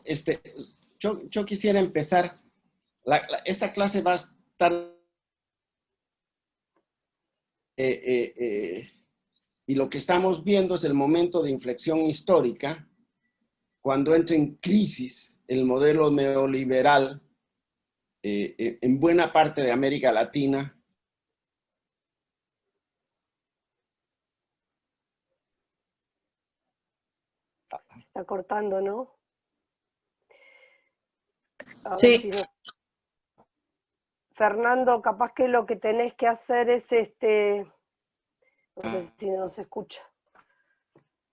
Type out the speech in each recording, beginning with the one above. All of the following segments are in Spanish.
Perfecto. Yo quisiera empezar. Esta clase va a estar... y lo que estamos viendo es el momento de inflexión histórica cuando entra en crisis el modelo neoliberal en buena parte de América Latina. Está cortando, ¿no? A Sí. ver si no... Fernando, capaz que lo que tenés que hacer es no sé si nos escucha.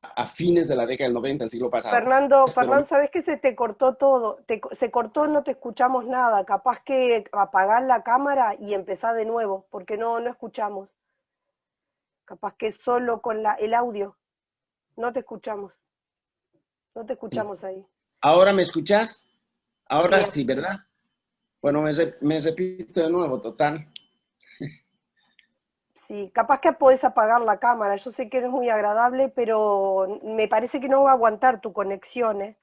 A fines de la década del 90 del siglo pasado. Fernando, ¿sabés que se te cortó todo? Se cortó, no te escuchamos nada. Capaz que apagás la cámara y empezás de nuevo, porque no escuchamos. Capaz que solo con el audio. No te escuchamos. No te escuchamos ahí. ¿Ahora me escuchás? Ahora Sí. sí, ¿verdad? Bueno, me repito de nuevo, total. Sí, capaz que podés apagar la cámara. Yo sé que no es muy agradable, pero me parece que no va a aguantar tu conexión, ¿eh?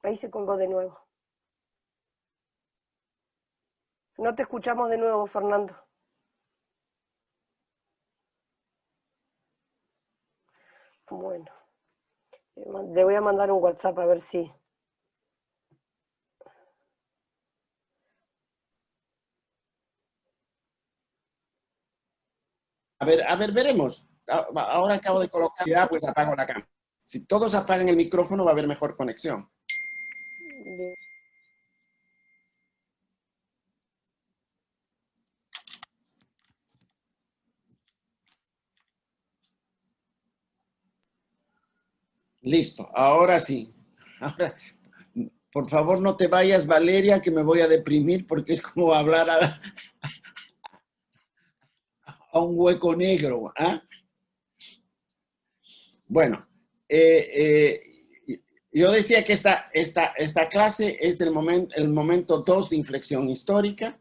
Ahí se colgó de nuevo. No te escuchamos de nuevo, Fernando. Bueno, le voy a mandar un WhatsApp a ver si... A ver, veremos. Ahora acabo de colocar, pues apago la cámara. Si todos apagan el micrófono va a haber mejor conexión. Bien. Listo, ahora sí. Ahora, por favor, no te vayas, Valeria, que me voy a deprimir porque es como hablar a un hueco negro. ¿Ah? Bueno, yo decía que esta clase es el momento 2 de inflexión histórica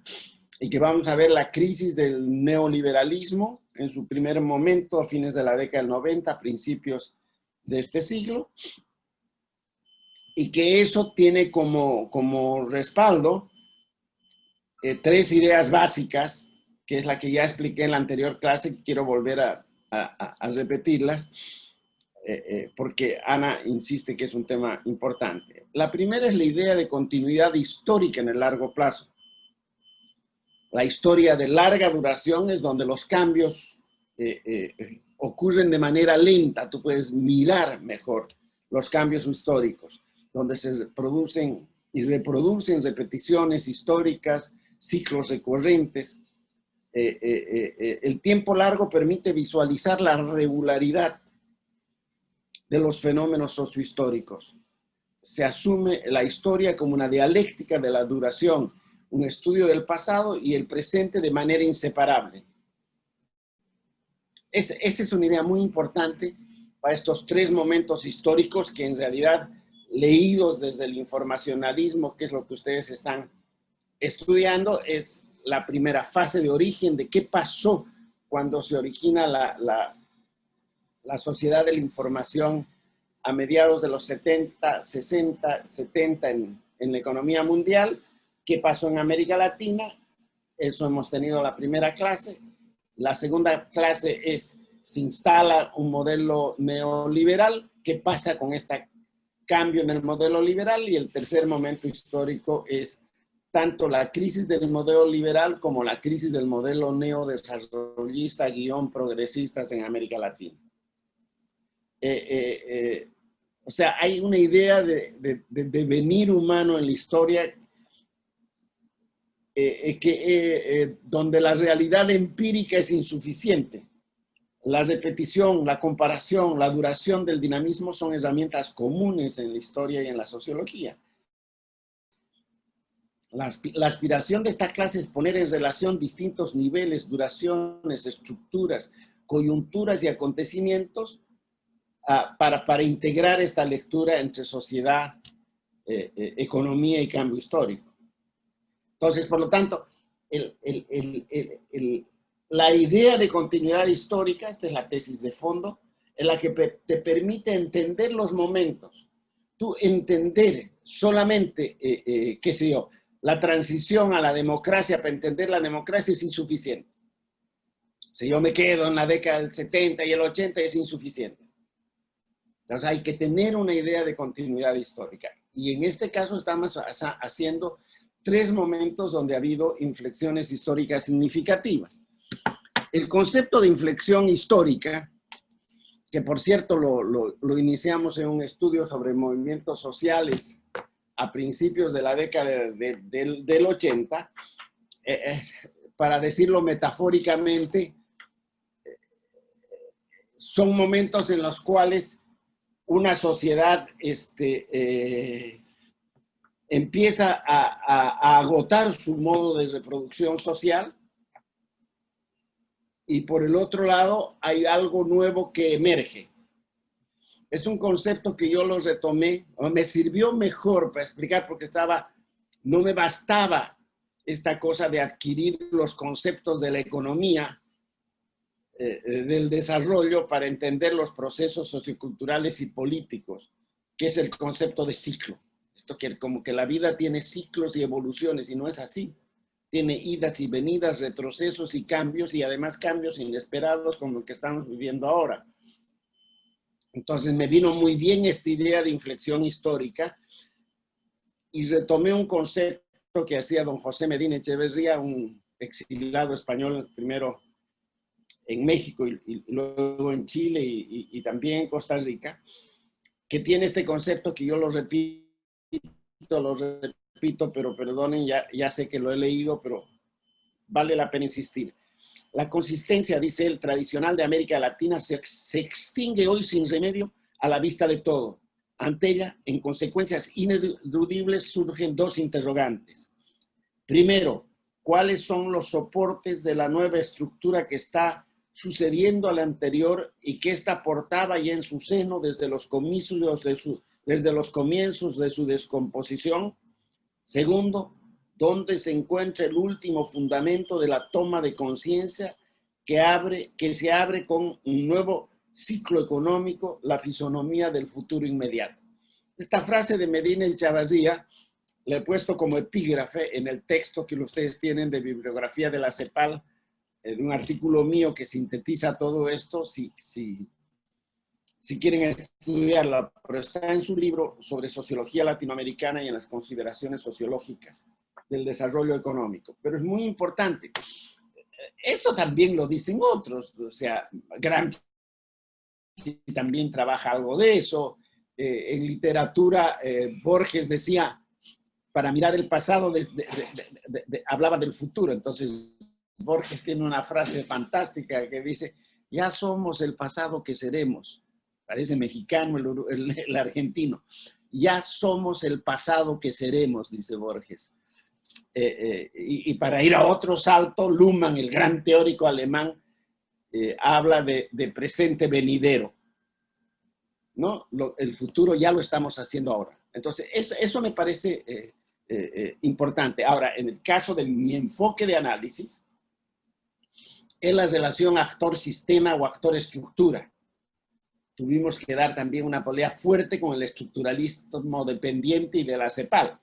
y que vamos a ver la crisis del neoliberalismo en su primer momento a fines de la década del 90, principios de este siglo, y que eso tiene como respaldo tres ideas básicas, que es la que ya expliqué en la anterior clase, que quiero volver a repetirlas, porque Ana insiste que es un tema importante. La primera es la idea de continuidad histórica en el largo plazo. La historia de larga duración es donde los cambios ocurren de manera lenta, tú puedes mirar mejor los cambios históricos, donde se producen y reproducen repeticiones históricas, ciclos recurrentes. El tiempo largo permite visualizar la regularidad de los fenómenos sociohistóricos. Se asume la historia como una dialéctica de la duración, un estudio del pasado y el presente de manera inseparable. Esa es una idea muy importante para estos tres momentos históricos que en realidad, leídos desde el informacionalismo, que es lo que ustedes están estudiando, es la primera fase de origen de qué pasó cuando se origina la sociedad de la información a mediados de los 70, 60, 70 en la economía mundial, qué pasó en América Latina. Eso hemos tenido la primera clase. La segunda clase es, se instala un modelo neoliberal, qué pasa con este cambio en el modelo liberal, y el tercer momento histórico es tanto la crisis del modelo liberal como la crisis del modelo neodesarrollista / progresistas en América Latina. O sea, hay una idea de devenir humano en la historia donde la realidad empírica es insuficiente. La repetición, la comparación, la duración del dinamismo son herramientas comunes en la historia y en la sociología. La aspiración de esta clase es poner en relación distintos niveles, duraciones, estructuras, coyunturas y acontecimientos para integrar esta lectura entre sociedad, economía y cambio histórico. Entonces, por lo tanto, la idea de continuidad histórica, esta es la tesis de fondo, en la que te permite entender los momentos. Tú entender solamente, qué sé yo, la transición a la democracia, para entender la democracia es insuficiente. Si yo me quedo en la década del 70 y el 80 es insuficiente. Entonces hay que tener una idea de continuidad histórica. Y en este caso estamos haciendo 3 momentos donde ha habido inflexiones históricas significativas. El concepto de inflexión histórica, que por cierto lo iniciamos en un estudio sobre movimientos sociales a principios de la década del 80, para decirlo metafóricamente, son momentos en los cuales una sociedad empieza a agotar su modo de reproducción social, y por el otro lado hay algo nuevo que emerge. Es un concepto que yo lo retomé, o me sirvió mejor para explicar, porque no me bastaba esta cosa de adquirir los conceptos de la economía, del desarrollo, para entender los procesos socioculturales y políticos, que es el concepto de ciclo. Esto quiere como que la vida tiene ciclos y evoluciones, y no es así. Tiene idas y venidas, retrocesos y cambios, y además cambios inesperados como el que estamos viviendo ahora. Entonces me vino muy bien esta idea de inflexión histórica, y retomé un concepto que hacía don José Medina Echeverría, un exilado español, primero en México y luego en Chile y también en Costa Rica, que tiene este concepto que yo lo repito, pero perdonen, ya sé que lo he leído, pero vale la pena insistir. La consistencia, dice él, tradicional de América Latina se extingue hoy sin remedio a la vista de todo. Ante ella, en consecuencias ineludibles, surgen 2 interrogantes. Primero, ¿cuáles son los soportes de la nueva estructura que está sucediendo a la anterior y que esta portaba ya en su seno desde los comienzos de su descomposición? Segundo, ¿dónde se encuentra el último fundamento de la toma de conciencia que se abre con un nuevo ciclo económico, la fisonomía del futuro inmediato? Esta frase de Medina Echeverría la he puesto como epígrafe en el texto que ustedes tienen de bibliografía de la CEPAL, de un artículo mío que sintetiza todo esto, si quieren estudiarlo, pero está en su libro sobre sociología latinoamericana y en las consideraciones sociológicas del desarrollo económico. Pero es muy importante. Esto también lo dicen otros, o sea, Gramsci también trabaja algo de eso. En literatura, Borges decía, para mirar el pasado, hablaba del futuro. Entonces, Borges tiene una frase fantástica que dice, ya somos el pasado que seremos. Parece mexicano el argentino. Ya somos el pasado que seremos, dice Borges. Y para ir a otro salto, Luhmann, el gran teórico alemán, habla de presente venidero, ¿no? El futuro ya lo estamos haciendo ahora. Entonces, eso me parece importante. Ahora, en el caso de mi enfoque de análisis, es la relación actor-sistema o actor-estructura. Tuvimos que dar también una pelea fuerte con el estructuralismo dependiente y de la CEPAL.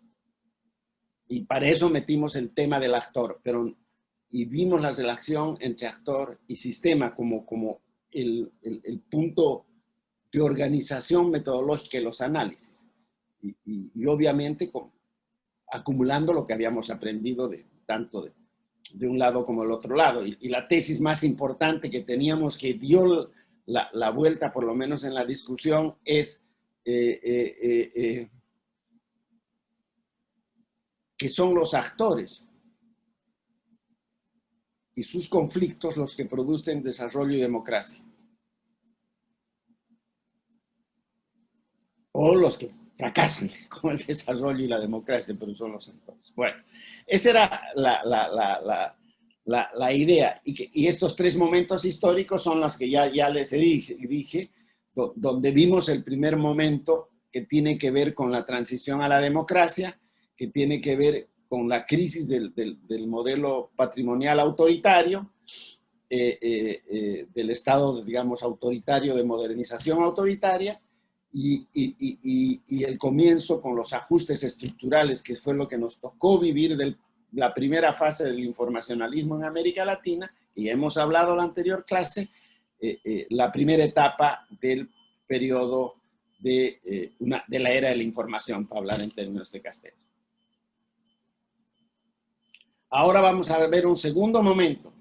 Y para eso metimos el tema del actor, y vimos la relación entre actor y sistema como el punto de organización metodológica de los análisis. Y obviamente acumulando lo que habíamos aprendido tanto de un lado como del otro lado. Y la tesis más importante que teníamos, que dio la vuelta, por lo menos en la discusión, es que son los actores y sus conflictos los que producen desarrollo y democracia. O los que fracasan con el desarrollo y la democracia, pero son los actores. Bueno, esa era la idea. Y estos 3 momentos históricos son los que ya les dije, donde vimos el primer momento que tiene que ver con la transición a la democracia, que tiene que ver con la crisis del modelo patrimonial autoritario, del estado, digamos, autoritario, de modernización autoritaria, y el comienzo con los ajustes estructurales, que fue lo que nos tocó vivir de la primera fase del informacionalismo en América Latina, y hemos hablado en la anterior clase, la primera etapa del periodo de la era de la información, para hablar en términos de Castells. Ahora vamos a ver un segundo momento.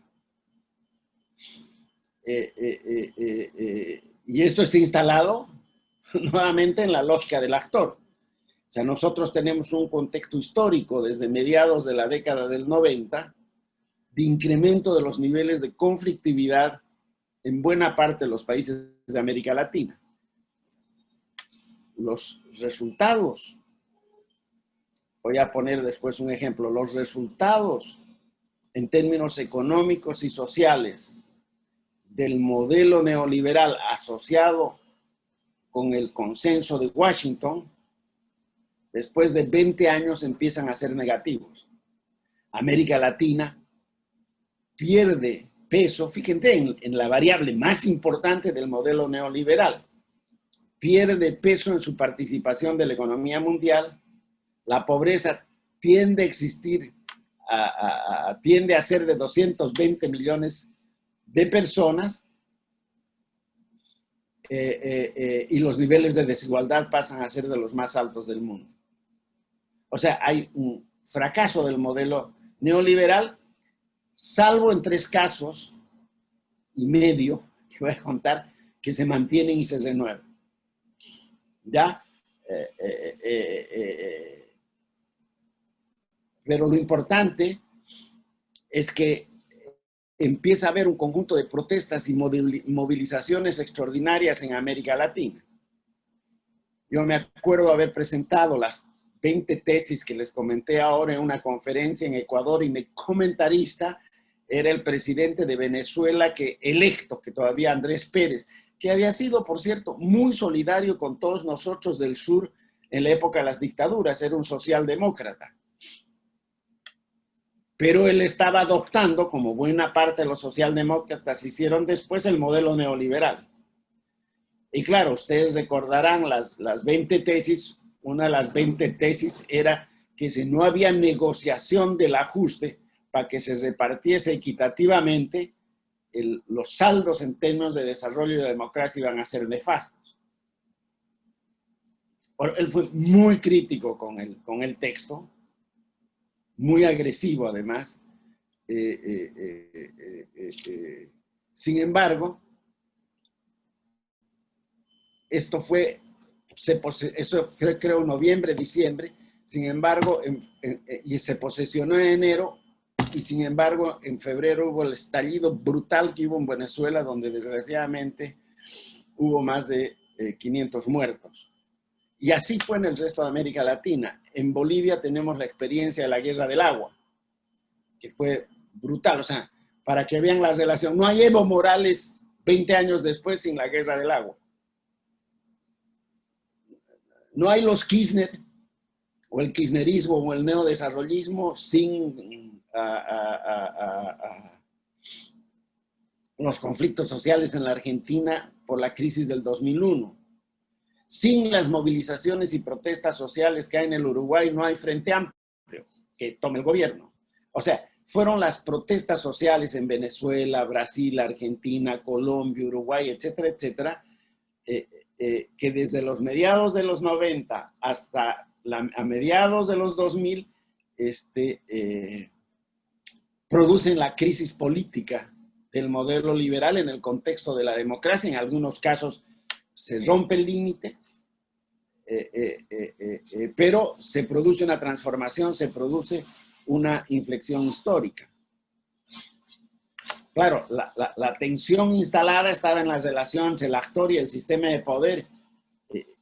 Y esto está instalado nuevamente en la lógica del actor. O sea, nosotros tenemos un contexto histórico desde mediados de la década del 90 de incremento de los niveles de conflictividad en buena parte de los países de América Latina. Los resultados, voy a poner después un ejemplo, los resultados en términos económicos y sociales del modelo neoliberal asociado con el consenso de Washington, después de 20 años empiezan a ser negativos. América Latina pierde peso, fíjense en la variable más importante del modelo neoliberal, pierde peso en su participación de la economía mundial, la pobreza tiende a existir, tiende a ser de 220 millones de personas, y los niveles de desigualdad pasan a ser de los más altos del mundo. O sea, hay un fracaso del modelo neoliberal, salvo en 3 casos y medio, que voy a contar, que se mantienen y se renuevan. ¿Ya? Pero lo importante es que empieza a haber un conjunto de protestas y movilizaciones extraordinarias en América Latina. Yo me acuerdo haber presentado las 20 tesis que les comenté ahora en una conferencia en Ecuador, y mi comentarista era el presidente de Venezuela electo, que todavía Andrés Pérez, que había sido, por cierto, muy solidario con todos nosotros del sur en la época de las dictaduras, era un socialdemócrata. Pero él estaba adoptando, como buena parte de los socialdemócratas hicieron después, el modelo neoliberal. Y claro, ustedes recordarán las 20 tesis, una de las 20 tesis era que si no había negociación del ajuste para que se repartiese equitativamente, los saldos en términos de desarrollo y de democracia iban a ser nefastos. Él fue muy crítico con el texto, muy agresivo además. Sin embargo, eso fue creo noviembre, diciembre, sin embargo, y se posesionó en enero, y sin embargo en febrero hubo el estallido brutal que hubo en Venezuela, donde desgraciadamente hubo más de 500 muertos. Y así fue en el resto de América Latina. En Bolivia tenemos la experiencia de la Guerra del Agua, que fue brutal. O sea, para que vean la relación, no hay Evo Morales 20 años después sin la Guerra del Agua. No hay los Kirchner, o el kirchnerismo, o el neodesarrollismo sin los conflictos sociales en la Argentina por la crisis del 2001. Sin las movilizaciones y protestas sociales que hay en el Uruguay, no hay Frente Amplio que tome el gobierno. O sea, fueron las protestas sociales en Venezuela, Brasil, Argentina, Colombia, Uruguay, etcétera, etcétera, que desde los mediados de los 90 hasta a mediados de los 2000 producen la crisis política del modelo liberal en el contexto de la democracia. En algunos casos se rompe el límite, pero se produce una transformación, se produce una inflexión histórica. Claro, la tensión instalada estaba en las relaciones, el actor y el sistema de poder,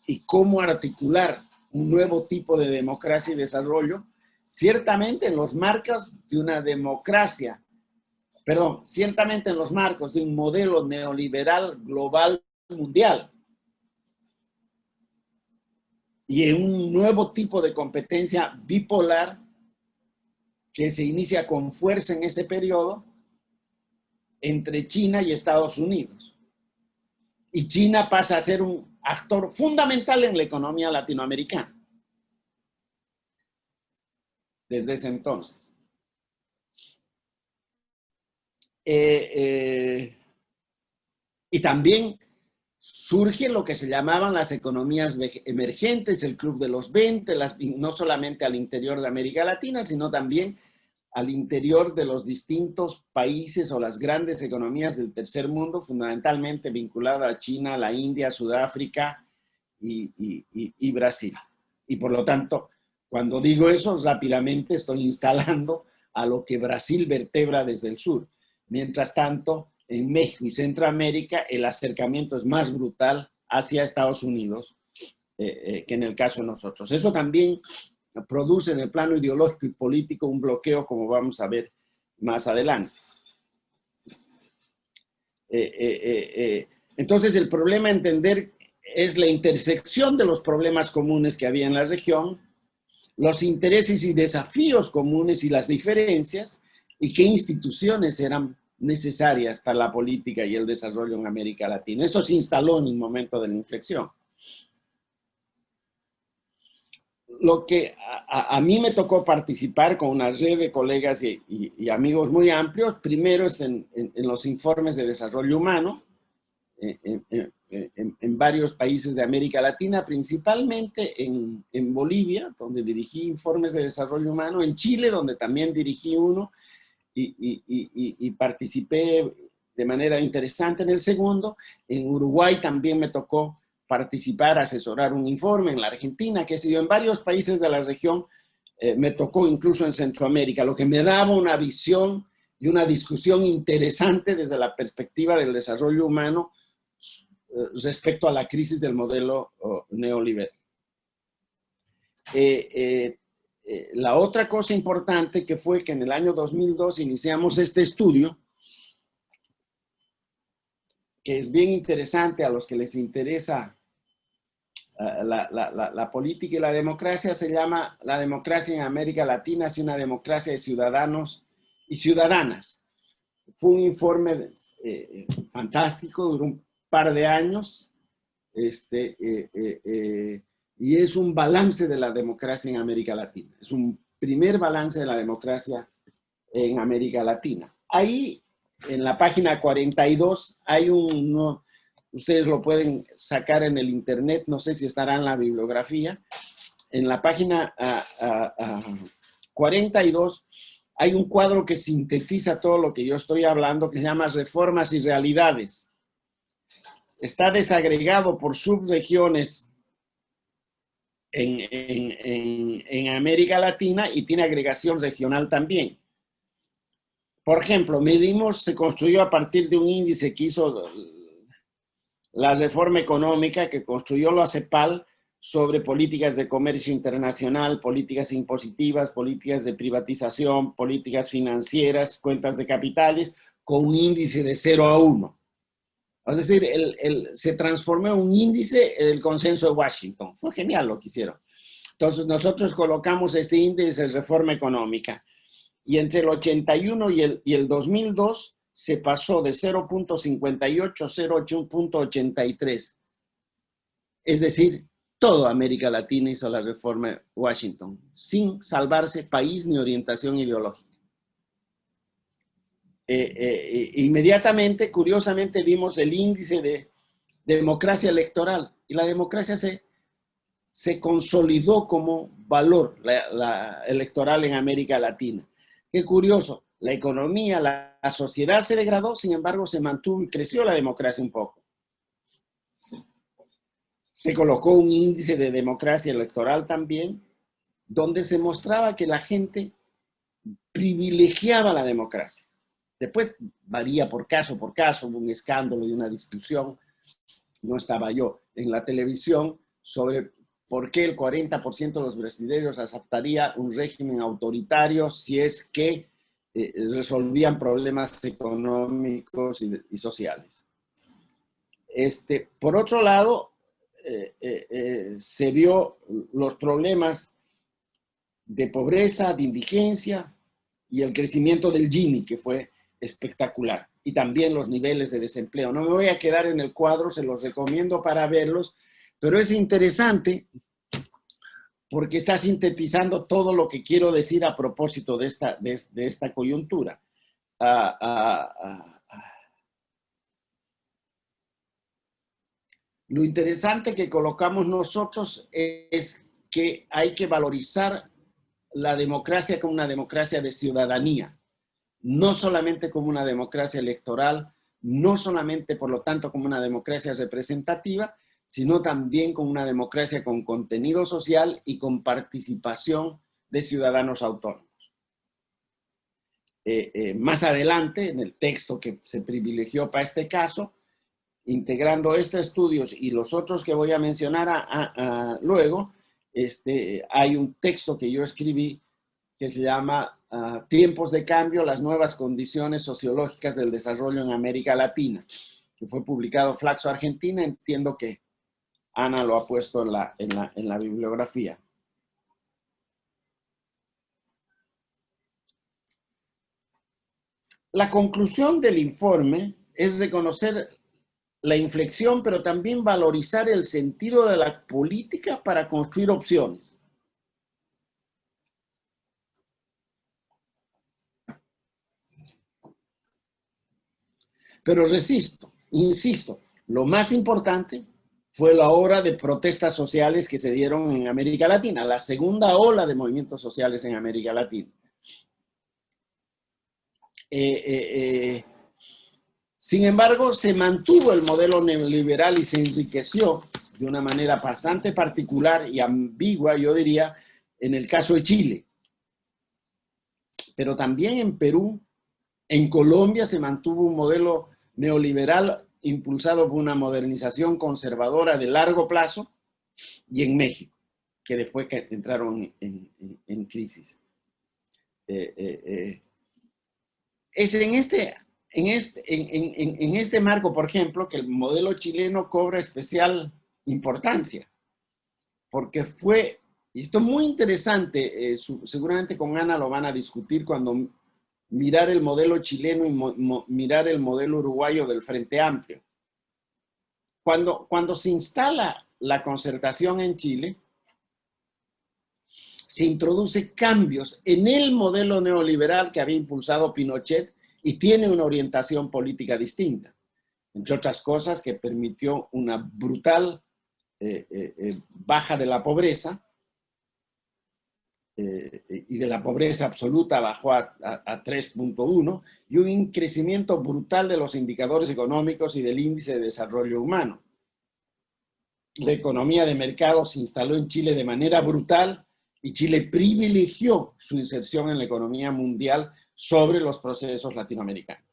y cómo articular un nuevo tipo de democracia y desarrollo, ciertamente en los marcos de una democracia, ciertamente en los marcos de un modelo neoliberal global mundial, y en un nuevo tipo de competencia bipolar que se inicia con fuerza en ese periodo, entre China y Estados Unidos. Y China pasa a ser un actor fundamental en la economía latinoamericana desde ese entonces. Y también surge lo que se llamaban las economías emergentes, el Club de los 20, no solamente al interior de América Latina, sino también al interior de los distintos países o las grandes economías del tercer mundo, fundamentalmente vinculadas a China, la India, Sudáfrica y Brasil. Y por lo tanto, cuando digo eso, rápidamente estoy instalando a lo que Brasil vertebra desde el sur. Mientras tanto, en México y Centroamérica, el acercamiento es más brutal hacia Estados Unidos que en el caso de nosotros. Eso también produce en el plano ideológico y político un bloqueo, como vamos a ver más adelante. Entonces, el problema a entender es la intersección de los problemas comunes que había en la región, los intereses y desafíos comunes y las diferencias, y qué instituciones eran necesarias para la política y el desarrollo en América Latina. Esto se instaló en un momento de la inflexión. Lo que a mí me tocó participar con una red de colegas y amigos muy amplios, primero es en los informes de desarrollo humano, en varios países de América Latina, principalmente en Bolivia, donde dirigí informes de desarrollo humano, en Chile, donde también dirigí uno, y participé de manera interesante en el segundo. En Uruguay también me tocó participar, asesorar un informe, en la Argentina, qué sé yo, en varios países de la región, me tocó incluso en Centroamérica, lo que me daba una visión y una discusión interesante desde la perspectiva del desarrollo humano respecto a la crisis del modelo neoliberal. La otra cosa importante que fue que en el año 2002 iniciamos este estudio, que es bien interesante a los que les interesa la política y la democracia, se llama La democracia en América Latina, es una democracia de ciudadanos y ciudadanas. Fue un informe fantástico, duró un par de años, y es un balance de la democracia en América Latina. Es un primer balance de la democracia en América Latina. Ahí, en la página 42, hay ustedes lo pueden sacar en el internet, no sé si estará en la bibliografía. En la página 42 hay un cuadro que sintetiza todo lo que yo estoy hablando, que se llama Reformas y Realidades. Está desagregado por subregiones en América Latina y tiene agregación regional también. Por ejemplo, se construyó a partir de un índice que hizo la reforma económica que construyó la CEPAL sobre políticas de comercio internacional, políticas impositivas, políticas de privatización, políticas financieras, cuentas de capitales, con un índice de 0 a 1. Es decir, se transformó en un índice del consenso de Washington. Fue genial lo que hicieron. Entonces, nosotros colocamos este índice de reforma económica. Y entre el 81 y el 2002 se pasó de 0.58 a 0.83. Es decir, toda América Latina hizo la reforma de Washington, sin salvarse país ni orientación ideológica. Inmediatamente, curiosamente, vimos el índice de democracia electoral y la democracia se consolidó como valor electoral en América Latina. Qué curioso, la economía, la sociedad se degradó, sin embargo se mantuvo y creció la democracia un poco. Se colocó un índice de democracia electoral también, donde se mostraba que la gente privilegiaba la democracia. Después varía por caso, hubo un escándalo y una discusión, no estaba yo en la televisión, sobre por qué el 40% de los brasileños aceptaría un régimen autoritario si es que resolvían problemas económicos y sociales. Por otro lado, se vio los problemas de pobreza, de indigencia y el crecimiento del Gini, que fue espectacular. y también los niveles de desempleo. No me voy a quedar en el cuadro, se los recomiendo para verlos, pero es interesante porque está sintetizando todo lo que quiero decir a propósito de esta coyuntura. Lo interesante que colocamos nosotros es que hay que valorizar la democracia como una democracia de ciudadanía, no solamente como una democracia electoral, no solamente, por lo tanto, como una democracia representativa, sino también como una democracia con contenido social y con participación de ciudadanos autónomos. Más adelante, en el texto que se privilegió para este caso, integrando estos estudios y los otros que voy a mencionar luego, hay un texto que yo escribí que se llama Tiempos de cambio, las nuevas condiciones sociológicas del desarrollo en América Latina, que fue publicado Flaxo Argentina. Entiendo que Ana lo ha puesto en la bibliografía. La conclusión del informe es reconocer la inflexión, pero también valorizar el sentido de la política para construir opciones. Pero insisto, lo más importante fue la ola de protestas sociales que se dieron en América Latina, la segunda ola de movimientos sociales en América Latina. Sin embargo, se mantuvo el modelo neoliberal y se enriqueció de una manera bastante particular y ambigua, yo diría, en el caso de Chile. Pero también en Perú, en Colombia se mantuvo un modelo neoliberal impulsado por una modernización conservadora de largo plazo, y en México, que después entraron en crisis. Es en este marco, por ejemplo, que el modelo chileno cobra especial importancia, porque fue, y esto es muy interesante, seguramente con Ana lo van a discutir cuando mirar el modelo chileno y mirar el modelo uruguayo del Frente Amplio. Cuando se instala la concertación en Chile, se introduce cambios en el modelo neoliberal que había impulsado Pinochet y tiene una orientación política distinta. Entre otras cosas, que permitió una brutal baja de la pobreza, y de la pobreza absoluta bajó a 3.1, y un crecimiento brutal de los indicadores económicos y del índice de desarrollo humano. La economía de mercado se instaló en Chile de manera brutal y Chile privilegió su inserción en la economía mundial sobre los procesos latinoamericanos.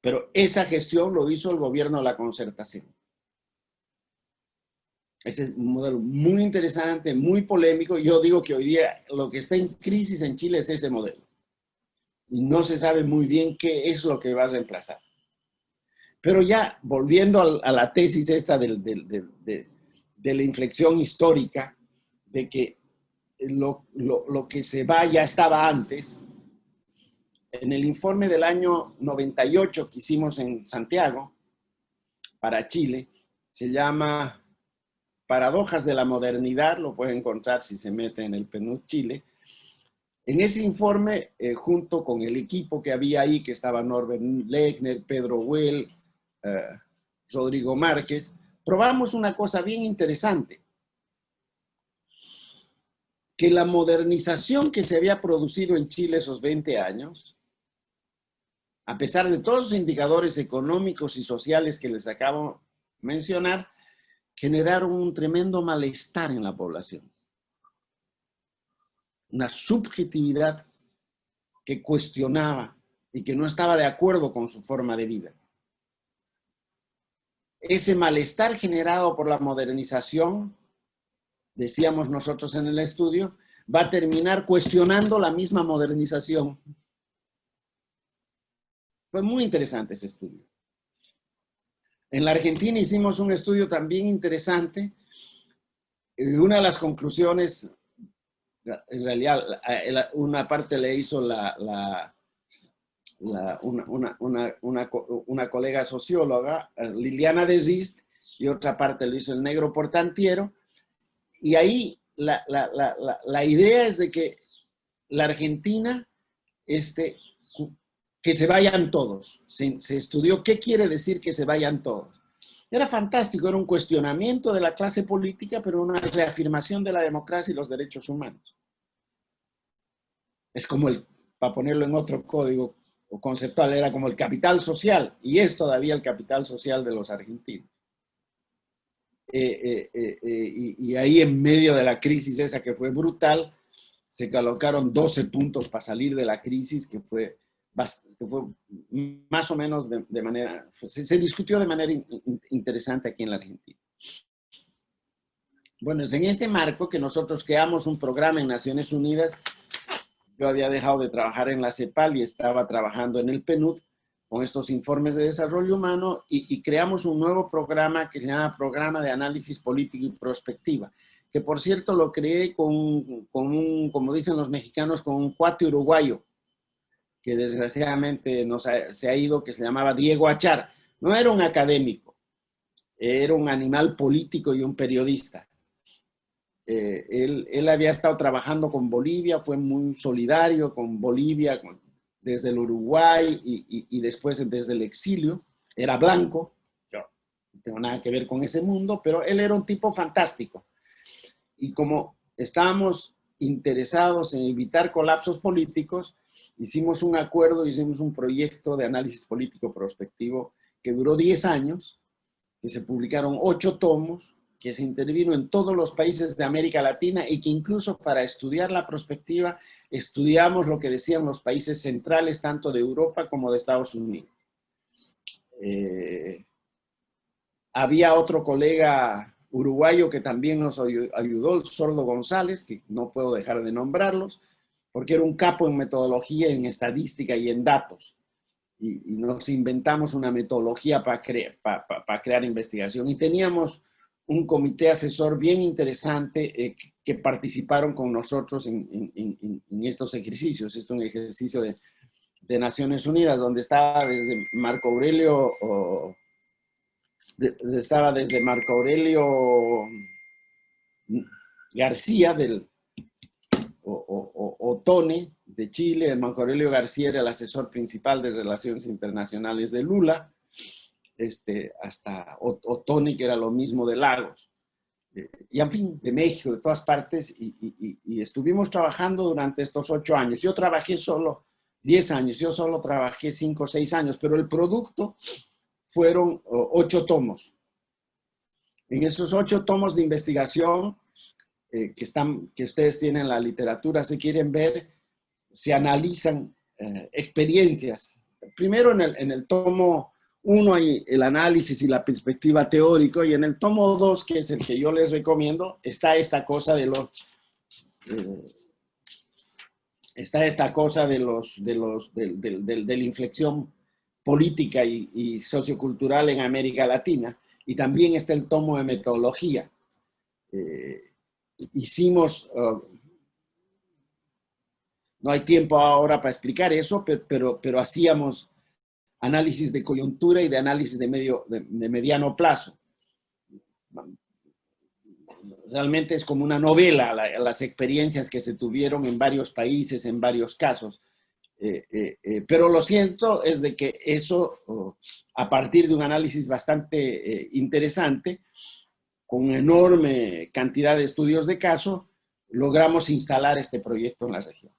Pero esa gestión lo hizo el gobierno de la concertación. Ese es un modelo muy interesante, muy polémico. Yo digo que hoy día lo que está en crisis en Chile es ese modelo. Y no se sabe muy bien qué es lo que va a reemplazar. Pero ya volviendo a la tesis esta de la inflexión histórica, de que lo que se va ya estaba antes, en el informe del año 98 que hicimos en Santiago, para Chile, se llama Paradojas de la Modernidad, lo puede encontrar si se mete en el PNUD Chile. En ese informe, junto con el equipo que había ahí, que estaba Norbert Lechner, Pedro Well, Rodrigo Márquez, probamos una cosa bien interesante, que la modernización que se había producido en Chile esos 20 años, a pesar de todos los indicadores económicos y sociales que les acabo de mencionar, generaron un tremendo malestar en la población. Una subjetividad que cuestionaba y que no estaba de acuerdo con su forma de vida. Ese malestar generado por la modernización, decíamos nosotros en el estudio, va a terminar cuestionando la misma modernización. Fue muy interesante ese estudio. En la Argentina hicimos un estudio también interesante. Una de las conclusiones, en realidad, una parte le hizo la una colega socióloga, Liliana Desist, y otra parte lo hizo el Negro Portantiero, y ahí la idea es de que la Argentina, que se vayan todos. Se estudió qué quiere decir que se vayan todos. Era fantástico, era un cuestionamiento de la clase política, pero una reafirmación de la democracia y los derechos humanos. Es como para ponerlo en otro código o conceptual, era como el capital social, y es todavía el capital social de los argentinos. Y ahí en medio de la crisis esa que fue brutal, se colocaron 12 puntos para salir de la crisis, que fue más o menos de manera, se discutió de manera interesante aquí en la Argentina. Bueno, es en este marco que nosotros creamos un programa en Naciones Unidas. Yo había dejado de trabajar en la CEPAL y estaba trabajando en el PNUD con estos informes de desarrollo humano y creamos un nuevo programa que se llama Programa de Análisis Político y Prospectiva, que por cierto lo creé con un, como dicen los mexicanos, con un cuate uruguayo, que desgraciadamente se ha ido, que se llamaba Diego Achar. No era un académico, era un animal político y un periodista. Él había estado trabajando con Bolivia, fue muy solidario con Bolivia desde el Uruguay y después desde el exilio. Era blanco, yo no tengo nada que ver con ese mundo, pero él era un tipo fantástico. Y como estábamos interesados en evitar colapsos políticos, hicimos un acuerdo, hicimos un proyecto de análisis político prospectivo que duró 10 años, que se publicaron 8 tomos, que se intervino en todos los países de América Latina y que incluso para estudiar la prospectiva estudiamos lo que decían los países centrales, tanto de Europa como de Estados Unidos. Había otro colega uruguayo que también nos ayudó, el Sordo González, que no puedo dejar de nombrarlos, porque era un capo en metodología, en estadística y en datos. Y nos inventamos una metodología para crear investigación. Y teníamos un comité asesor bien interesante que participaron con nosotros en estos ejercicios. Este es un ejercicio de Naciones Unidas, donde estaba desde Marco Aurelio, García o Tone de Chile. El Marco Aurelio García era el asesor principal de Relaciones Internacionales de Lula, hasta Tone, que era lo mismo de Lagos, y en fin, de México, de todas partes, y estuvimos trabajando durante estos 8 años. Yo trabajé solo 10 años, yo solo trabajé 5 o 6 años, pero el producto fueron 8 tomos. En esos 8 tomos de investigación que ustedes tienen en la literatura, si quieren ver, se analizan experiencias. Primero en el tomo 1 hay el análisis y la perspectiva teórica, y en el tomo 2, que es el que yo les recomiendo, está esta cosa de la inflexión política y sociocultural en América Latina, y también está el tomo de metodología. Hicimos, no hay tiempo ahora para explicar eso, pero hacíamos análisis de coyuntura y de análisis de mediano plazo. Realmente es como una novela, las experiencias que se tuvieron en varios países, en varios casos. Pero lo cierto es de que eso, a partir de un análisis bastante interesante, con enorme cantidad de estudios de caso, logramos instalar este proyecto en la región.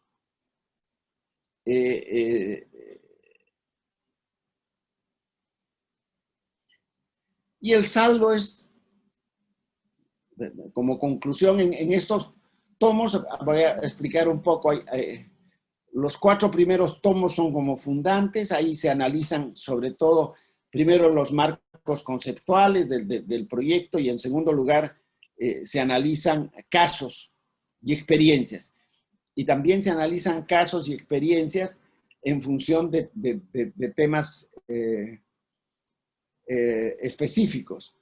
Y el saldo es, como conclusión, en estos tomos, voy a explicar un poco, los 4 primeros tomos son como fundantes, ahí se analizan sobre todo, primero los marcos conceptuales del proyecto, y en segundo lugar se analizan casos y experiencias. Y también se analizan casos y experiencias en función de temas específicos.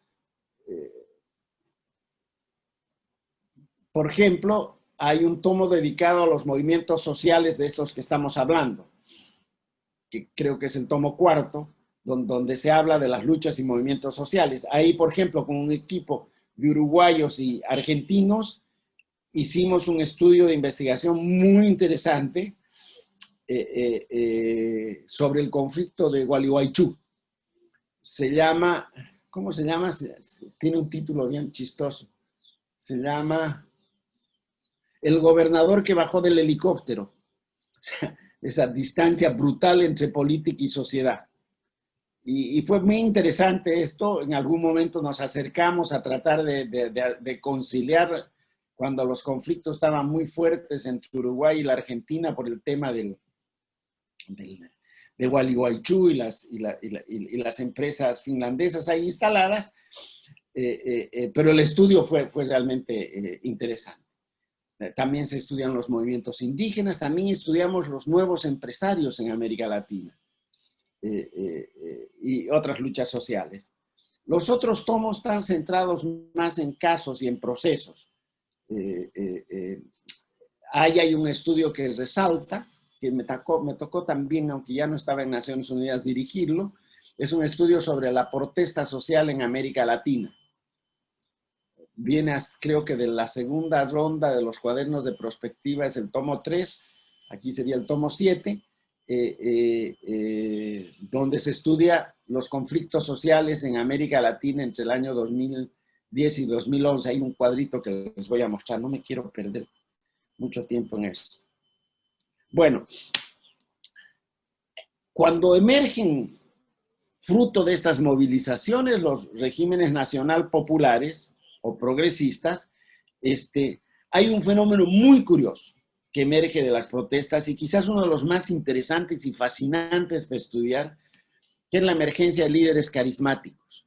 Por ejemplo, hay un tomo dedicado a los movimientos sociales de estos que estamos hablando. que creo que es el tomo 4, donde se habla de las luchas y movimientos sociales. Ahí, por ejemplo, con un equipo de uruguayos y argentinos, hicimos un estudio de investigación muy interesante sobre el conflicto de Gualeguaychú. Se llama, ¿cómo se llama? Tiene un título bien chistoso. Se llama El gobernador que bajó del helicóptero. O sea, esa distancia brutal entre política y sociedad. Y fue muy interesante esto. En algún momento nos acercamos a tratar de conciliar cuando los conflictos estaban muy fuertes entre Uruguay y la Argentina por el tema de Gualeguaychú y las empresas finlandesas ahí instaladas, pero el estudio fue realmente interesante. También se estudian los movimientos indígenas, también estudiamos los nuevos empresarios en América Latina y otras luchas sociales. Los otros tomos están centrados más en casos y en procesos. Ahí hay un estudio que resalta, que me tocó también, aunque ya no estaba en Naciones Unidas, dirigirlo. Es un estudio sobre la protesta social en América Latina. Viene, creo que de la segunda ronda de los cuadernos de prospectiva, es el tomo 3, aquí sería el tomo 7, donde se estudia los conflictos sociales en América Latina entre el año 2010 y 2011. Hay un cuadrito que les voy a mostrar, no me quiero perder mucho tiempo en esto. Bueno, cuando emergen fruto de estas movilizaciones los regímenes nacional populares o progresistas, hay un fenómeno muy curioso que emerge de las protestas y quizás uno de los más interesantes y fascinantes para estudiar, que es la emergencia de líderes carismáticos.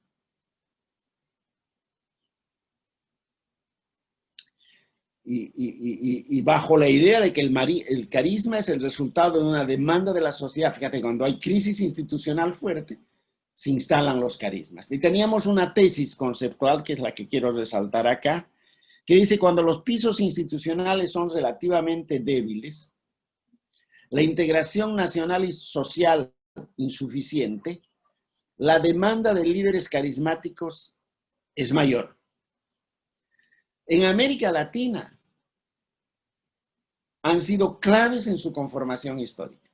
Y bajo la idea de que el carisma es el resultado de una demanda de la sociedad. Fíjate, cuando hay crisis institucional fuerte, se instalan los carismas. Y teníamos una tesis conceptual, que es la que quiero resaltar acá, que dice: cuando los pisos institucionales son relativamente débiles, la integración nacional y social insuficiente, la demanda de líderes carismáticos es mayor. En América Latina han sido claves en su conformación histórica.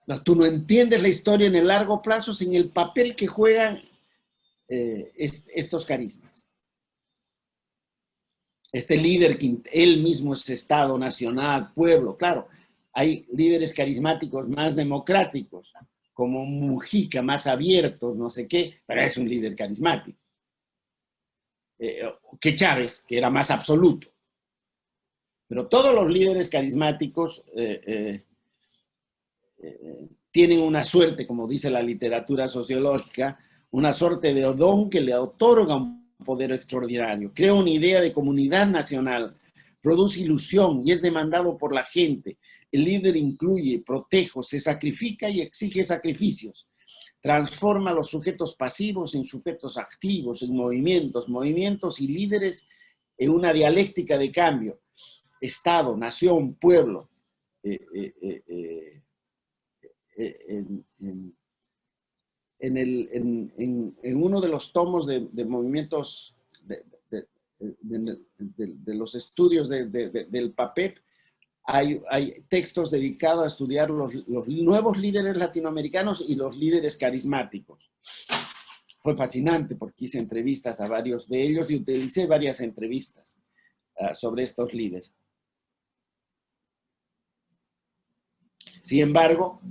No, tú no entiendes la historia en el largo plazo sin el papel que juegan estos carismas. Este líder que él mismo es Estado, nacional, pueblo, claro. Hay líderes carismáticos más democráticos, como Mujica, más abiertos, no sé qué, pero es un líder carismático. Que Chávez, que era más absoluto. Pero todos los líderes carismáticos tienen una suerte, como dice la literatura sociológica, una suerte de don que le otorga un poder extraordinario. Crea una idea de comunidad nacional, produce ilusión y es demandado por la gente. El líder incluye, protege, se sacrifica y exige sacrificios. Transforma a los sujetos pasivos en sujetos activos, en movimientos y líderes en una dialéctica de cambio. Estado, nación, pueblo. En uno de los tomos de movimientos de los estudios del PAPEP, hay textos dedicados a estudiar los nuevos líderes latinoamericanos y los líderes carismáticos. Fue fascinante porque hice entrevistas a varios de ellos y utilicé varias entrevistas sobre estos líderes. Sin embargo,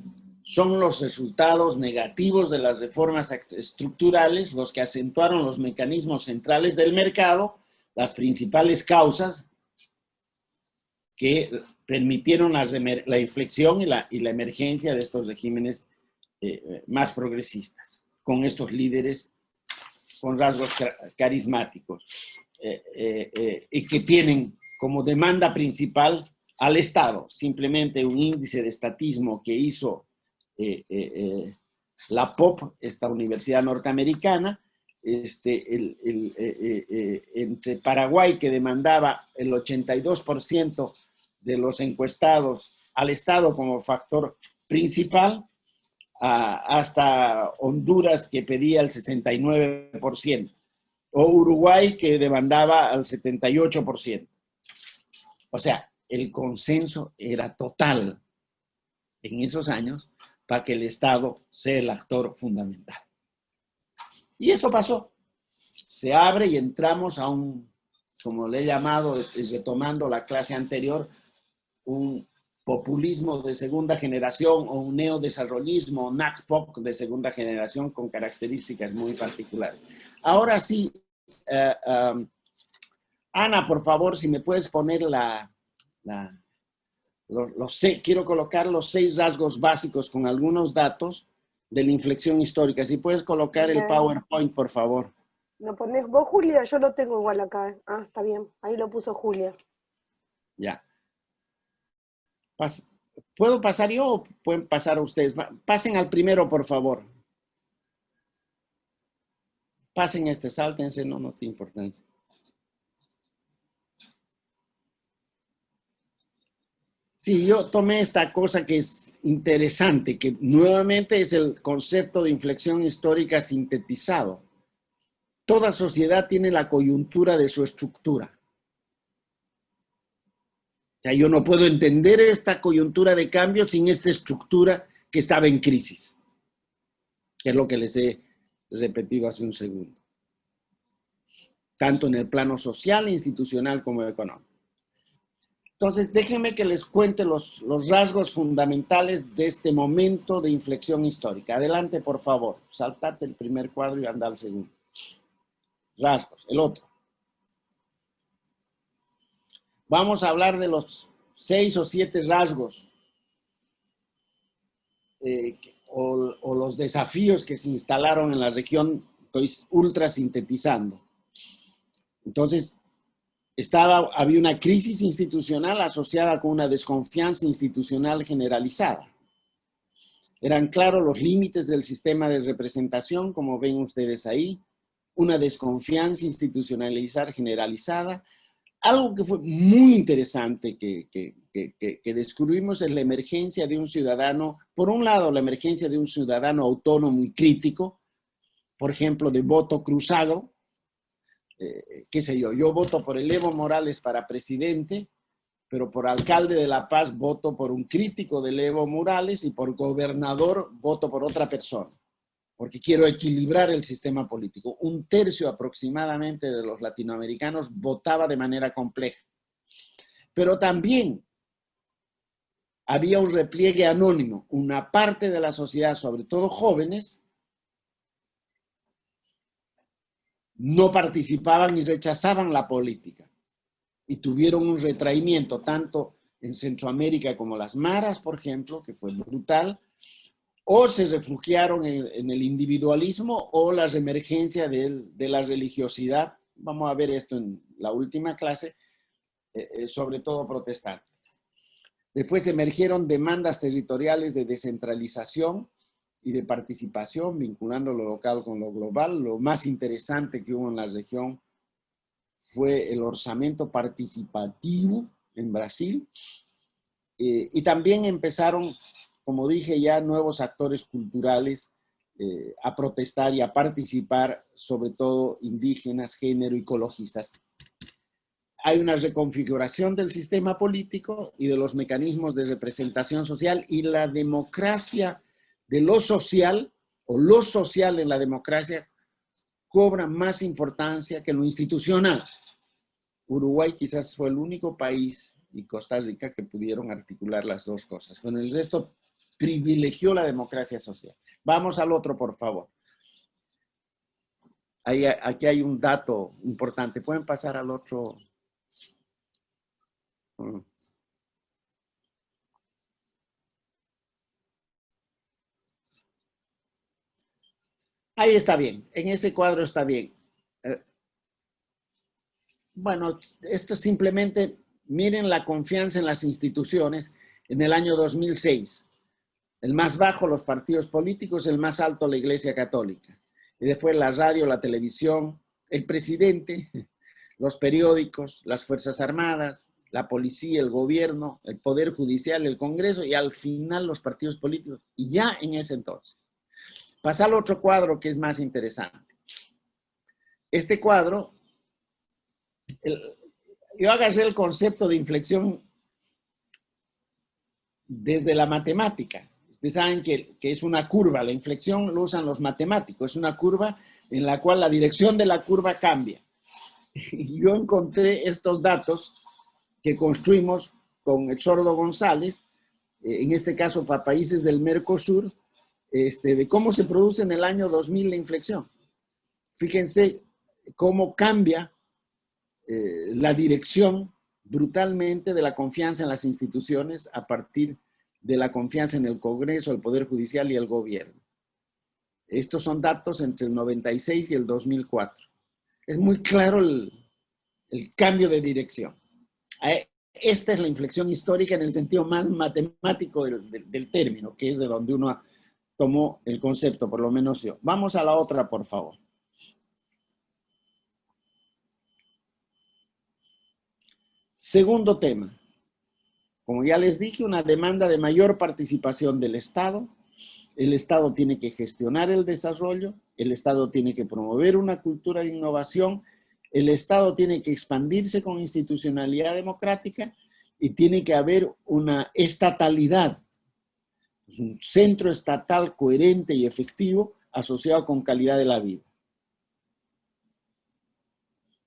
son los resultados negativos de las reformas estructurales los que acentuaron los mecanismos centrales del mercado, las principales causas que permitieron la inflexión y la emergencia de estos regímenes más progresistas, con estos líderes con rasgos carismáticos y que tienen como demanda principal al Estado. Simplemente un índice de estatismo que hizo la POP, esta universidad norteamericana, entre Paraguay, que demandaba el 82% de los encuestados al Estado como factor principal, hasta Honduras, que pedía el 69%, o Uruguay, que demandaba al 78%. O sea, el consenso era total en esos años para que el Estado sea el actor fundamental. Y eso pasó. Se abre y entramos a un, como le he llamado, retomando la clase anterior, un populismo de segunda generación o un neodesarrollismo, NACPOC de segunda generación con características muy particulares. Ahora sí, Ana, por favor, si me puedes poner quiero colocar los 6 rasgos básicos con algunos datos de la inflexión histórica. Si puedes colocar el PowerPoint, por favor. ¿Lo ponés vos, Julia? Yo lo tengo igual acá. Ah, está bien. Ahí lo puso Julia. Ya. ¿Puedo pasar yo o pueden pasar ustedes? Pasen al primero, por favor. Pasen sáltense, no tiene importancia. Sí, yo tomé esta cosa que es interesante, que nuevamente es el concepto de inflexión histórica sintetizado. Toda sociedad tiene la coyuntura de su estructura. O sea, yo no puedo entender esta coyuntura de cambio sin esta estructura que estaba en crisis, que es lo que les he repetido hace un segundo. Tanto en el plano social, institucional como económico. Entonces, déjenme que les cuente los rasgos fundamentales de este momento de inflexión histórica. Adelante, por favor. Saltate el primer cuadro y anda al segundo. Rasgos, el otro. Vamos a hablar de los 6 o 7 rasgos o los desafíos que se instalaron en la región. Estoy ultra sintetizando. Entonces, había una crisis institucional asociada con una desconfianza institucional generalizada. Eran claros los límites del sistema de representación, como ven ustedes ahí, una desconfianza institucionalizada generalizada. Algo que fue muy interesante que descubrimos es la emergencia de un ciudadano, por un lado la emergencia de un ciudadano autónomo y crítico, por ejemplo, de voto cruzado, qué sé yo voto por el Evo Morales para presidente, pero por alcalde de La Paz voto por un crítico del Evo Morales y por gobernador voto por otra persona, porque quiero equilibrar el sistema político. 1/3 aproximadamente de los latinoamericanos votaba de manera compleja. Pero también había un repliegue anónimo. Una parte de la sociedad, sobre todo jóvenes, no participaban y rechazaban la política. Y tuvieron un retraimiento, tanto en Centroamérica como las maras, por ejemplo, que fue brutal, o se refugiaron en el individualismo o la reemergencia de la religiosidad. Vamos a ver esto en la última clase, sobre todo protestante. Después emergieron demandas territoriales de descentralización y de participación, vinculando lo local con lo global. Lo más interesante que hubo en la región fue el orçamento participativo en Brasil. Y también empezaron, como dije ya, nuevos actores culturales a protestar y a participar, sobre todo indígenas, género, ecologistas. Hay una reconfiguración del sistema político y de los mecanismos de representación social, y la democracia de lo social, o lo social en la democracia, cobra más importancia que lo institucional. Uruguay quizás fue el único país, y Costa Rica, que pudieron articular las dos cosas. Bueno, el resto privilegió la democracia social. Vamos al otro, por favor. Aquí hay un dato importante. ¿Pueden pasar al otro? Ahí está bien. En ese cuadro está bien. Bueno, esto simplemente, miren la confianza en las instituciones en el año 2006. El más bajo, los partidos políticos; el más alto, la Iglesia Católica. Y después la radio, la televisión, el presidente, los periódicos, las Fuerzas Armadas, la policía, el gobierno, el poder judicial, el Congreso y al final los partidos políticos. Y ya en ese entonces. Pasa al otro cuadro que es más interesante. Este cuadro, yo agarré el concepto de inflexión desde la matemática. Ustedes saben que es una curva, la inflexión lo usan los matemáticos, es una curva en la cual la dirección de la curva cambia. Yo encontré estos datos que construimos con Exordo González, en este caso para países del Mercosur, de cómo se produce en el año 2000 la inflexión. Fíjense cómo cambia la dirección brutalmente de la confianza en las instituciones a partir de la confianza en el Congreso, el Poder Judicial y el Gobierno. Estos son datos entre el 96 y el 2004. Es muy claro el cambio de dirección. Esta es la inflexión histórica en el sentido más matemático del término, que es de donde uno tomó el concepto, por lo menos yo. Vamos a la otra, por favor. Segundo tema. Como ya les dije, una demanda de mayor participación del Estado. El Estado tiene que gestionar el desarrollo, el Estado tiene que promover una cultura de innovación, el Estado tiene que expandirse con institucionalidad democrática y tiene que haber una estatalidad, un centro estatal coherente y efectivo asociado con calidad de la vida.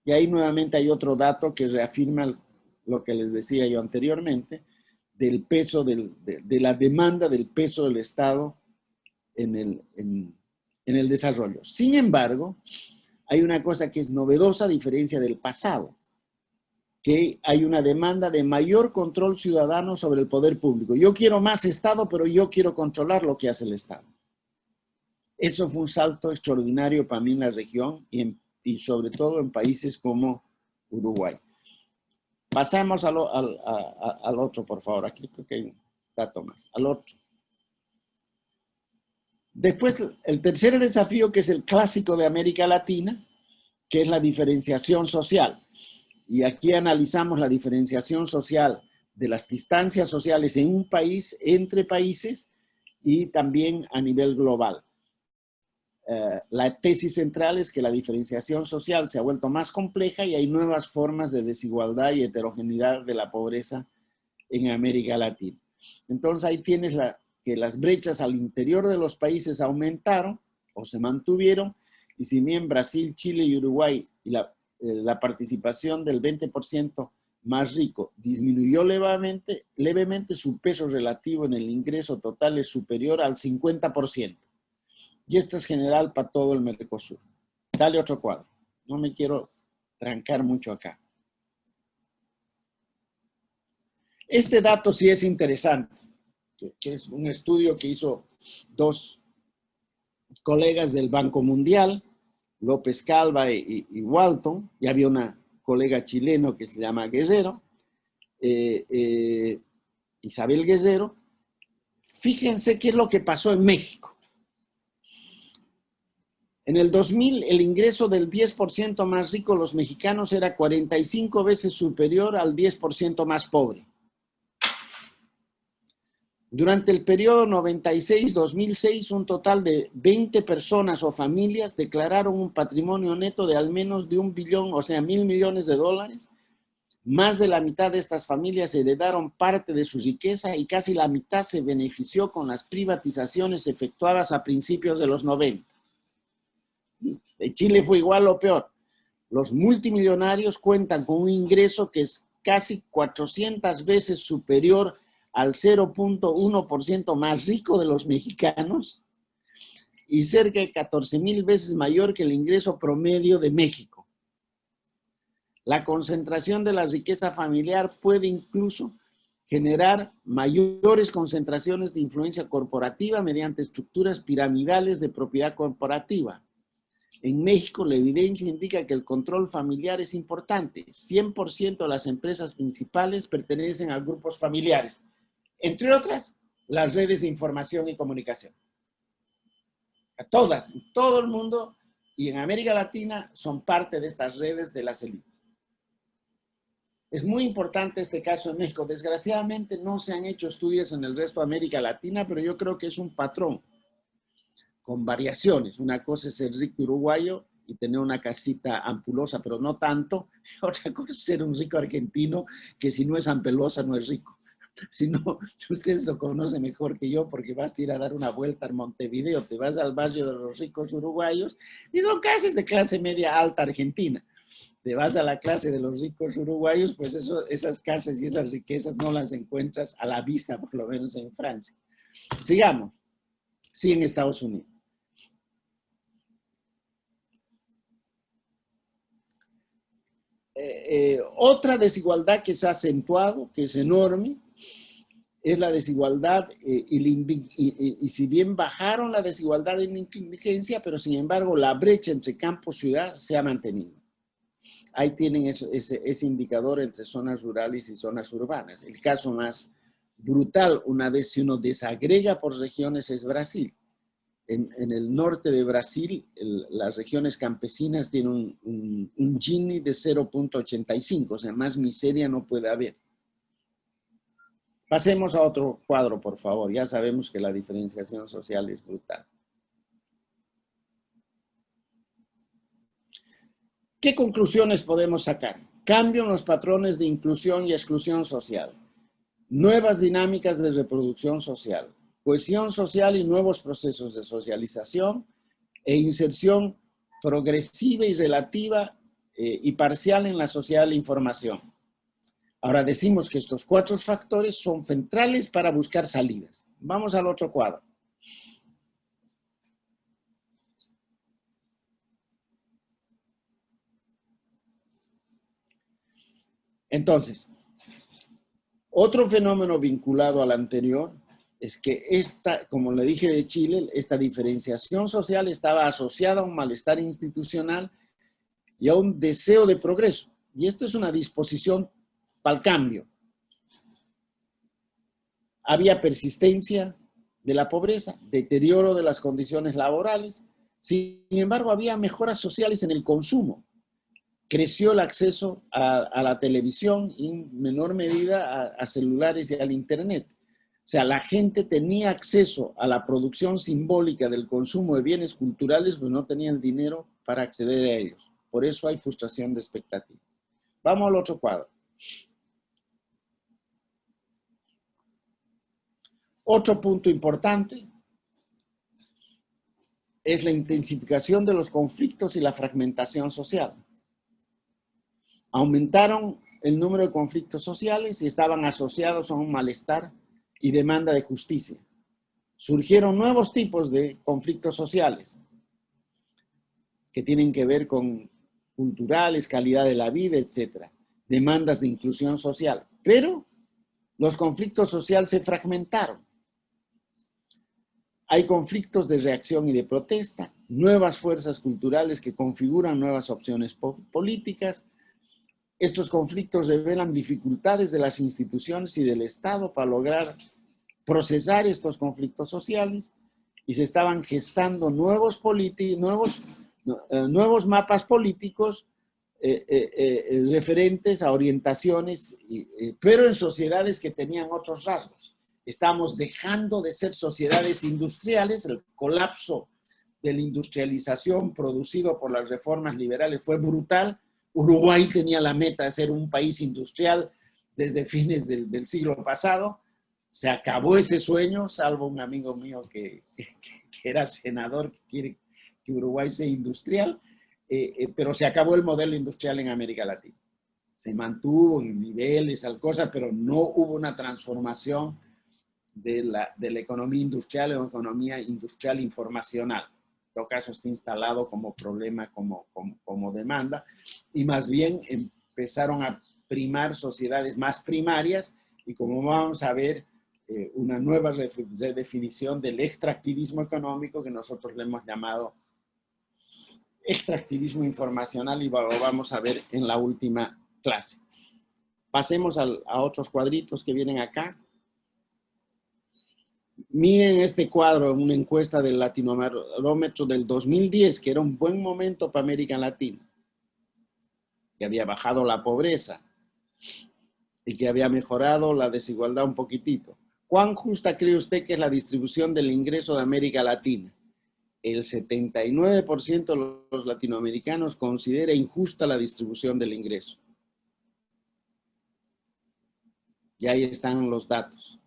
Y ahí nuevamente hay otro dato que reafirma lo que les decía yo anteriormente, del peso, de la demanda del peso del Estado en el desarrollo. Sin embargo, hay una cosa que es novedosa a diferencia del pasado, que hay una demanda de mayor control ciudadano sobre el poder público. Yo quiero más Estado, pero yo quiero controlar lo que hace el Estado. Eso fue un salto extraordinario para mí en la región y sobre todo en países como Uruguay. Pasamos al otro, por favor. Aquí creo que hay un dato más. Al otro. Después, el tercer desafío, que es el clásico de América Latina, que es la diferenciación social. Y aquí analizamos la diferenciación social de las distancias sociales en un país, entre países y también a nivel global. La tesis central es que la diferenciación social se ha vuelto más compleja y hay nuevas formas de desigualdad y heterogeneidad de la pobreza en América Latina. Entonces ahí tienes que las brechas al interior de los países aumentaron o se mantuvieron, y si bien Brasil, Chile y Uruguay y la participación del 20% más rico disminuyó levemente, su peso relativo en el ingreso total es superior al 50%. Y esto es general para todo el Mercosur. Dale otro cuadro. No me quiero trancar mucho acá. Este dato sí es interesante, que es un estudio que hizo dos colegas del Banco Mundial, López Calva y Walton, y había una colega chileno que se llama Guerrero, Isabel Guerrero. Fíjense qué es lo que pasó en México. En el 2000, el ingreso del 10% más rico de los mexicanos era 45 veces superior al 10% más pobre. Durante el periodo 96-2006, un total de 20 personas o familias declararon un patrimonio neto de al menos de 1 billón, o sea, $1.000 millones. Más de la mitad de estas familias heredaron parte de su riqueza y casi la mitad se benefició con las privatizaciones efectuadas a principios de los 90. De Chile fue igual o peor. Los multimillonarios cuentan con un ingreso que es casi 400 veces superior al 0.1% más rico de los mexicanos y cerca de 14,000 veces mayor que el ingreso promedio de México. La concentración de la riqueza familiar puede incluso generar mayores concentraciones de influencia corporativa mediante estructuras piramidales de propiedad corporativa. En México, la evidencia indica que el control familiar es importante. 100% de las empresas principales pertenecen a grupos familiares. Entre otras, las redes de información y comunicación. A todas, en todo el mundo y en América Latina son parte de estas redes de las élites. Es muy importante este caso en México. Desgraciadamente no se han hecho estudios en el resto de América Latina, pero yo creo que es un patrón con variaciones. Una cosa es ser rico uruguayo y tener una casita ampulosa, pero no tanto. Otra cosa es ser un rico argentino que si no es ampulosa no es rico. Si no, ustedes lo conocen mejor que yo porque vas a ir a dar una vuelta en Montevideo, te vas al barrio de los ricos uruguayos y son casas de clase media alta argentina. Te vas a la clase de los ricos uruguayos, pues esas casas y esas riquezas no las encuentras a la vista, por lo menos en Francia. Sigamos. Sí, en Estados Unidos. Otra desigualdad que se ha acentuado, que es enorme, es la desigualdad y si bien bajaron la desigualdad en inteligencia, pero sin embargo la brecha entre campo y ciudad se ha mantenido. Ahí tienen ese indicador entre zonas rurales y zonas urbanas. El caso más brutal, una vez si uno desagrega por regiones, es Brasil. En el norte de Brasil, las regiones campesinas tienen un Gini de 0.85, o sea, más miseria no puede haber. Pasemos a otro cuadro, por favor. Ya sabemos que la diferenciación social es brutal. ¿Qué conclusiones podemos sacar? Cambio en los patrones de inclusión y exclusión social. Nuevas dinámicas de reproducción social. Cohesión social y nuevos procesos de socialización e inserción progresiva y relativa y parcial en la sociedad de la información. Ahora decimos que estos 4 factores son centrales para buscar salidas. Vamos al otro cuadro. Entonces, otro fenómeno vinculado al anterior es que como le dije de Chile, esta diferenciación social estaba asociada a un malestar institucional y a un deseo de progreso. Y esto es una disposición para el cambio. Había persistencia de la pobreza, deterioro de las condiciones laborales. Sin embargo, había mejoras sociales en el consumo. Creció el acceso a la televisión y en menor medida a celulares y al internet. O sea, la gente tenía acceso a la producción simbólica del consumo de bienes culturales, pero no tenía el dinero para acceder a ellos. Por eso hay frustración de expectativas. Vamos al otro cuadro. Otro punto importante es la intensificación de los conflictos y la fragmentación social. Aumentaron el número de conflictos sociales y estaban asociados a un malestar y demanda de justicia. Surgieron nuevos tipos de conflictos sociales que tienen que ver con culturales, calidad de la vida, etc. Demandas de inclusión social. Pero los conflictos sociales se fragmentaron. Hay conflictos de reacción y de protesta, nuevas fuerzas culturales que configuran nuevas opciones políticas. Estos conflictos revelan dificultades de las instituciones y del Estado para lograr procesar estos conflictos sociales y se estaban gestando nuevos mapas políticos referentes a orientaciones, pero en sociedades que tenían otros rasgos. Estamos dejando de ser sociedades industriales, el colapso de la industrialización producido por las reformas liberales fue brutal. Uruguay tenía la meta de ser un país industrial desde fines del siglo pasado. Se acabó ese sueño, salvo un amigo mío que era senador, que quiere que Uruguay sea industrial, pero se acabó el modelo industrial en América Latina. Se mantuvo en niveles, cosas, pero no hubo una transformación de la economía industrial o economía industrial informacional. En todo caso está instalado como problema, como demanda, y más bien empezaron a primar sociedades más primarias y como vamos a ver, una nueva redefinición del extractivismo económico que nosotros le hemos llamado extractivismo informacional y lo vamos a ver en la última clase. Pasemos a otros cuadritos que vienen acá. Miren este cuadro, una encuesta del Latinobarómetro del 2010, que era un buen momento para América Latina, que había bajado la pobreza, y que había mejorado la desigualdad un poquitito. ¿Cuán justa cree usted que es la distribución del ingreso de América Latina? El 79% de los latinoamericanos considera injusta la distribución del ingreso. Y ahí están los datos,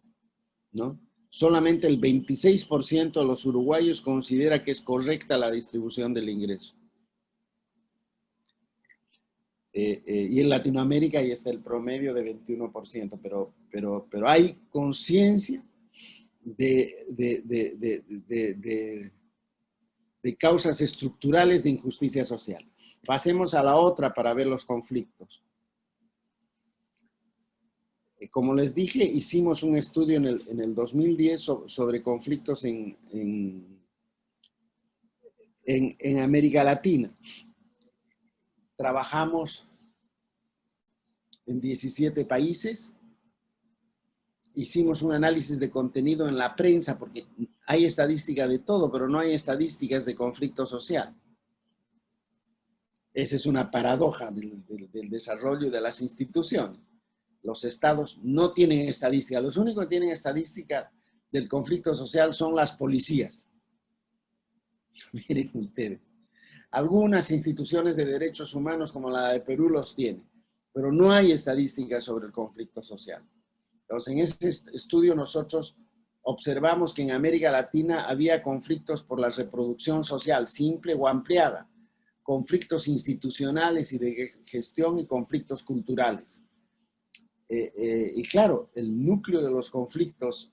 ¿no? Solamente el 26% de los uruguayos considera que es correcta la distribución del ingreso. Y en Latinoamérica ahí está el promedio de 21%, pero hay conciencia de causas estructurales de injusticia social. Pasemos a la otra para ver los conflictos. Como les dije, hicimos un estudio en el 2010 sobre conflictos en América Latina. Trabajamos en 17 países. Hicimos un análisis de contenido en la prensa, porque hay estadística de todo, pero no hay estadísticas de conflicto social. Esa es una paradoja del desarrollo de las instituciones. Los estados no tienen estadística. Los únicos que tienen estadística del conflicto social son las policías. Miren ustedes. Algunas instituciones de derechos humanos como la de Perú los tienen, pero no hay estadísticas sobre el conflicto social. Entonces, en ese estudio nosotros observamos que en América Latina había conflictos por la reproducción social simple o ampliada, conflictos institucionales y de gestión y conflictos culturales. Y claro, el núcleo de los conflictos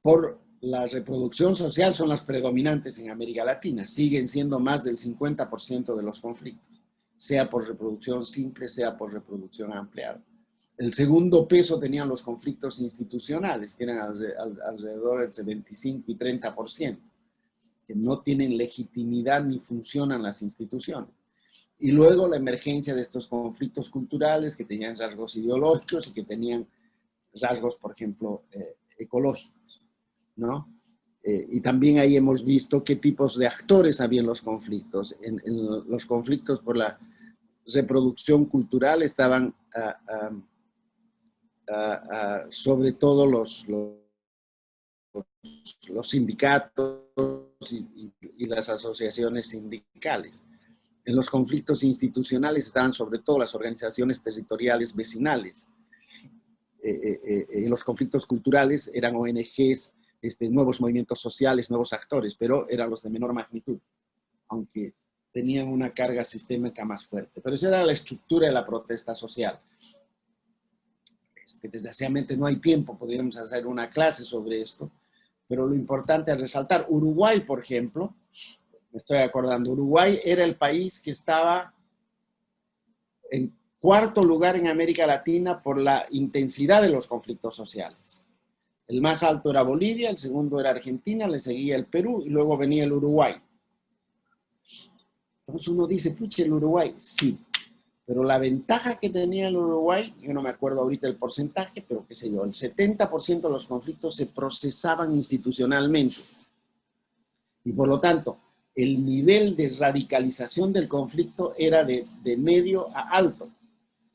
por la reproducción social son las predominantes en América Latina. Siguen siendo más del 50% de los conflictos, sea por reproducción simple, sea por reproducción ampliada. El segundo peso tenían los conflictos institucionales, que eran alrededor entre 25 y 30%, que no tienen legitimidad ni funcionan las instituciones. Y luego la emergencia de estos conflictos culturales que tenían rasgos ideológicos y que tenían rasgos, por ejemplo, ecológicos, ¿no? Y también ahí hemos visto qué tipos de actores había en los conflictos. En los conflictos por la reproducción cultural estaban sobre todo los sindicatos y las asociaciones sindicales. En los conflictos institucionales estaban sobre todo las organizaciones territoriales vecinales. En los conflictos culturales eran ONGs, nuevos movimientos sociales, nuevos actores, pero eran los de menor magnitud, aunque tenían una carga sistémica más fuerte. Pero esa era la estructura de la protesta social. Desgraciadamente no hay tiempo, podríamos hacer una clase sobre esto, pero lo importante es resaltar, Uruguay, por ejemplo, me estoy acordando, Uruguay era el país que estaba en cuarto lugar en América Latina por la intensidad de los conflictos sociales. El más alto era Bolivia, el segundo era Argentina, le seguía el Perú y luego venía el Uruguay. Entonces uno dice, pucha, el Uruguay, sí, pero la ventaja que tenía el Uruguay, yo no me acuerdo ahorita el porcentaje, pero qué sé yo, el 70% de los conflictos se procesaban institucionalmente. Y por lo tanto, el nivel de radicalización del conflicto era de medio a alto.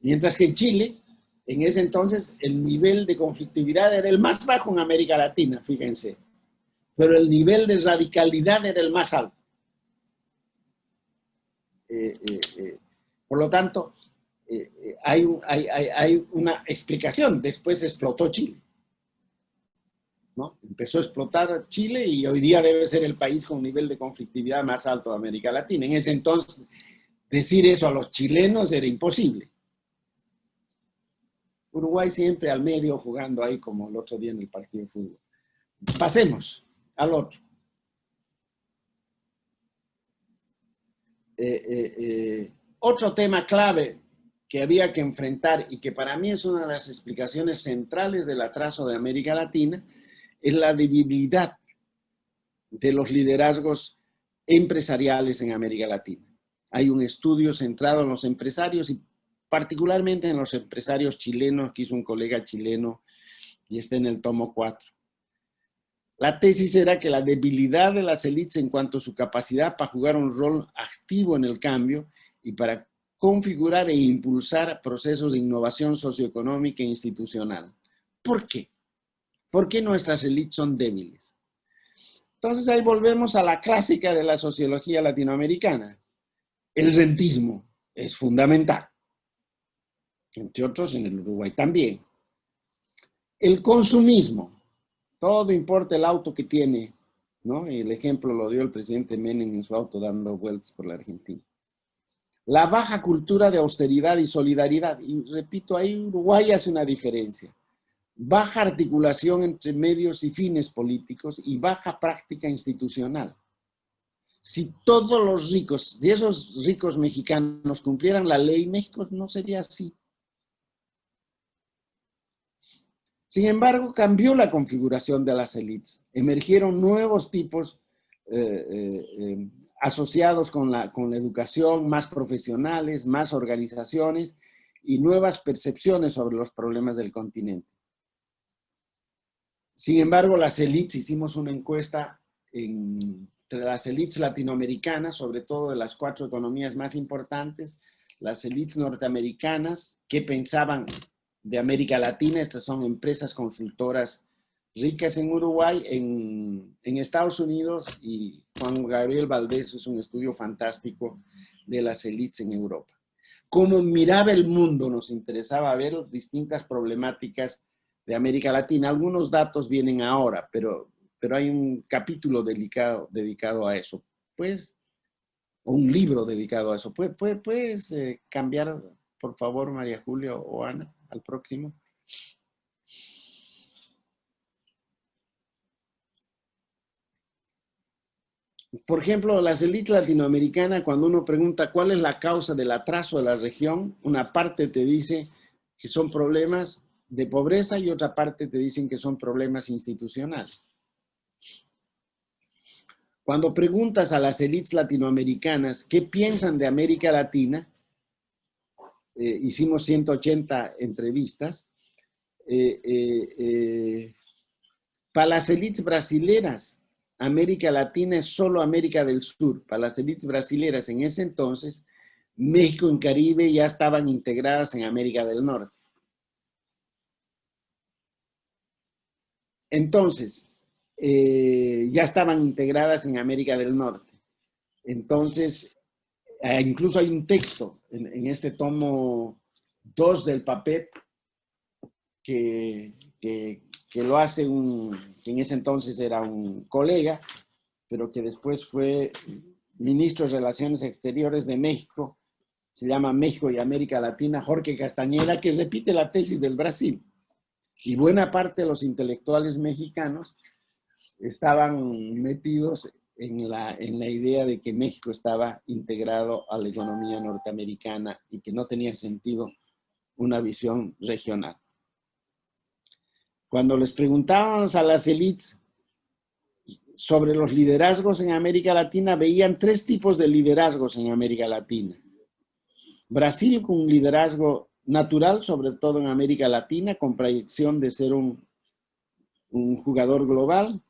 Mientras que en Chile, en ese entonces, el nivel de conflictividad era el más bajo en América Latina, fíjense. Pero el nivel de radicalidad era el más alto. Por lo tanto, hay una explicación. Después explotó Chile, ¿no? Empezó a explotar Chile y hoy día debe ser el país con nivel de conflictividad más alto de América Latina. En ese entonces, decir eso a los chilenos era imposible. Uruguay siempre al medio jugando ahí como el otro día en el partido de fútbol. Pasemos al otro. Otro tema clave que había que enfrentar y que para mí es una de las explicaciones centrales del atraso de América Latina es la debilidad de los liderazgos empresariales en América Latina. Hay un estudio centrado en los empresarios y particularmente en los empresarios chilenos, que hizo un colega chileno y está en el tomo 4. La tesis era que la debilidad de las élites en cuanto a su capacidad para jugar un rol activo en el cambio y para configurar e impulsar procesos de innovación socioeconómica e institucional. ¿Por qué? ¿Por qué nuestras élites son débiles? Entonces ahí volvemos a la clásica de la sociología latinoamericana. El rentismo es fundamental, entre otros en el Uruguay también. El consumismo, todo importa el auto que tiene, ¿no? El ejemplo lo dio el presidente Menem en su auto dando vueltas por la Argentina. La baja cultura de austeridad y solidaridad, y repito, ahí Uruguay hace una diferencia. Baja articulación entre medios y fines políticos y baja práctica institucional. Si todos los ricos, si esos ricos mexicanos cumplieran la ley, México no sería así. Sin embargo, cambió la configuración de las élites. Emergieron nuevos tipos asociados con la educación, más profesionales, más organizaciones y nuevas percepciones sobre los problemas del continente. Sin embargo, las élites, hicimos una encuesta entre las élites latinoamericanas, sobre todo de las 4 economías más importantes, las élites norteamericanas, ¿qué pensaban de América Latina? Estas son empresas consultoras ricas en Uruguay, en Estados Unidos, y Juan Gabriel Valdés es un estudio fantástico de las élites en Europa. Cómo miraba el mundo, nos interesaba ver distintas problemáticas de América Latina. Algunos datos vienen ahora, pero hay un capítulo dedicado a eso. Pues, o un libro dedicado a eso. ¿Puedes cambiar, por favor, María Julia o Ana, al próximo? Por ejemplo, las élites latinoamericanas, cuando uno pregunta cuál es la causa del atraso de la región, una parte te dice que son problemas de pobreza y otra parte te dicen que son problemas institucionales. Cuando preguntas a las élites latinoamericanas qué piensan de América Latina, hicimos 180 entrevistas, para las élites brasileras, América Latina es solo América del Sur. Para las élites brasileras en ese entonces, México y Caribe ya estaban integradas en América del Norte. Entonces, ya estaban integradas en América del Norte. Entonces, incluso hay un texto en este tomo 2 del PAPEP que lo hace que en ese entonces era un colega, pero que después fue ministro de Relaciones Exteriores de México, se llama México y América Latina, Jorge Castañeda, que repite la tesis del Brasil. Y buena parte de los intelectuales mexicanos estaban metidos en la idea de que México estaba integrado a la economía norteamericana y que no tenía sentido una visión regional. Cuando les preguntábamos a las élites sobre los liderazgos en América Latina, veían 3 tipos de liderazgos en América Latina. Brasil con un liderazgo natural, sobre todo en América Latina, con proyección de ser un jugador global.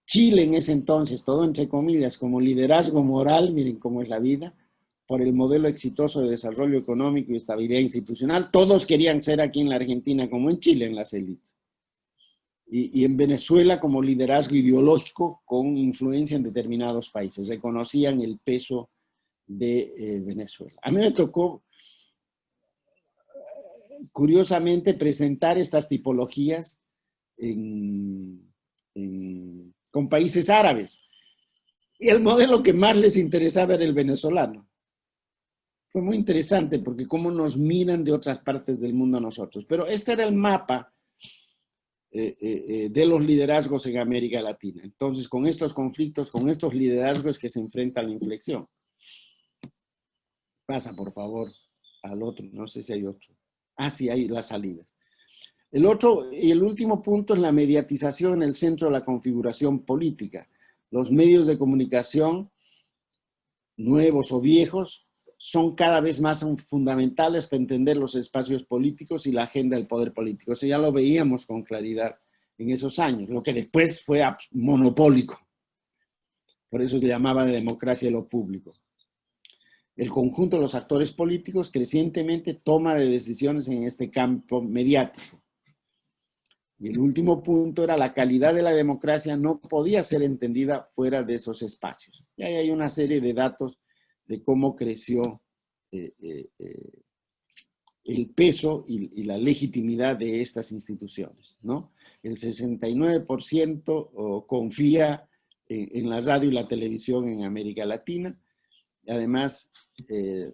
Chile en ese entonces, todo entre comillas, como liderazgo moral, miren cómo es la vida, por el modelo exitoso de desarrollo económico y estabilidad institucional. Todos querían ser aquí en la Argentina, como en Chile, en las élites. Y en Venezuela como liderazgo ideológico con influencia en determinados países. Reconocían el peso de Venezuela. A mí me tocó, curiosamente, presentar estas tipologías con países árabes. Y el modelo que más les interesaba era el venezolano. Fue muy interesante porque cómo nos miran de otras partes del mundo a nosotros. Pero este era el mapa de los liderazgos en América Latina. Entonces, con estos conflictos, con estos liderazgos que se enfrenta la inflexión. Pasa, por favor, al otro. No sé si hay otro. Ah, sí, hay las salidas. El otro y el último punto es la mediatización en el centro de la configuración política. Los medios de comunicación, nuevos o viejos, son cada vez más fundamentales para entender los espacios políticos y la agenda del poder político. Eso ya lo veíamos con claridad en esos años, lo que después fue monopólico. Por eso se llamaba de democracia lo público. El conjunto de los actores políticos crecientemente toma de decisiones en este campo mediático. Y el último punto era la calidad de la democracia no podía ser entendida fuera de esos espacios. Y ahí hay una serie de datos de cómo creció el peso y la legitimidad de estas instituciones, ¿no? El 69% confía en la radio y la televisión en América Latina. Además,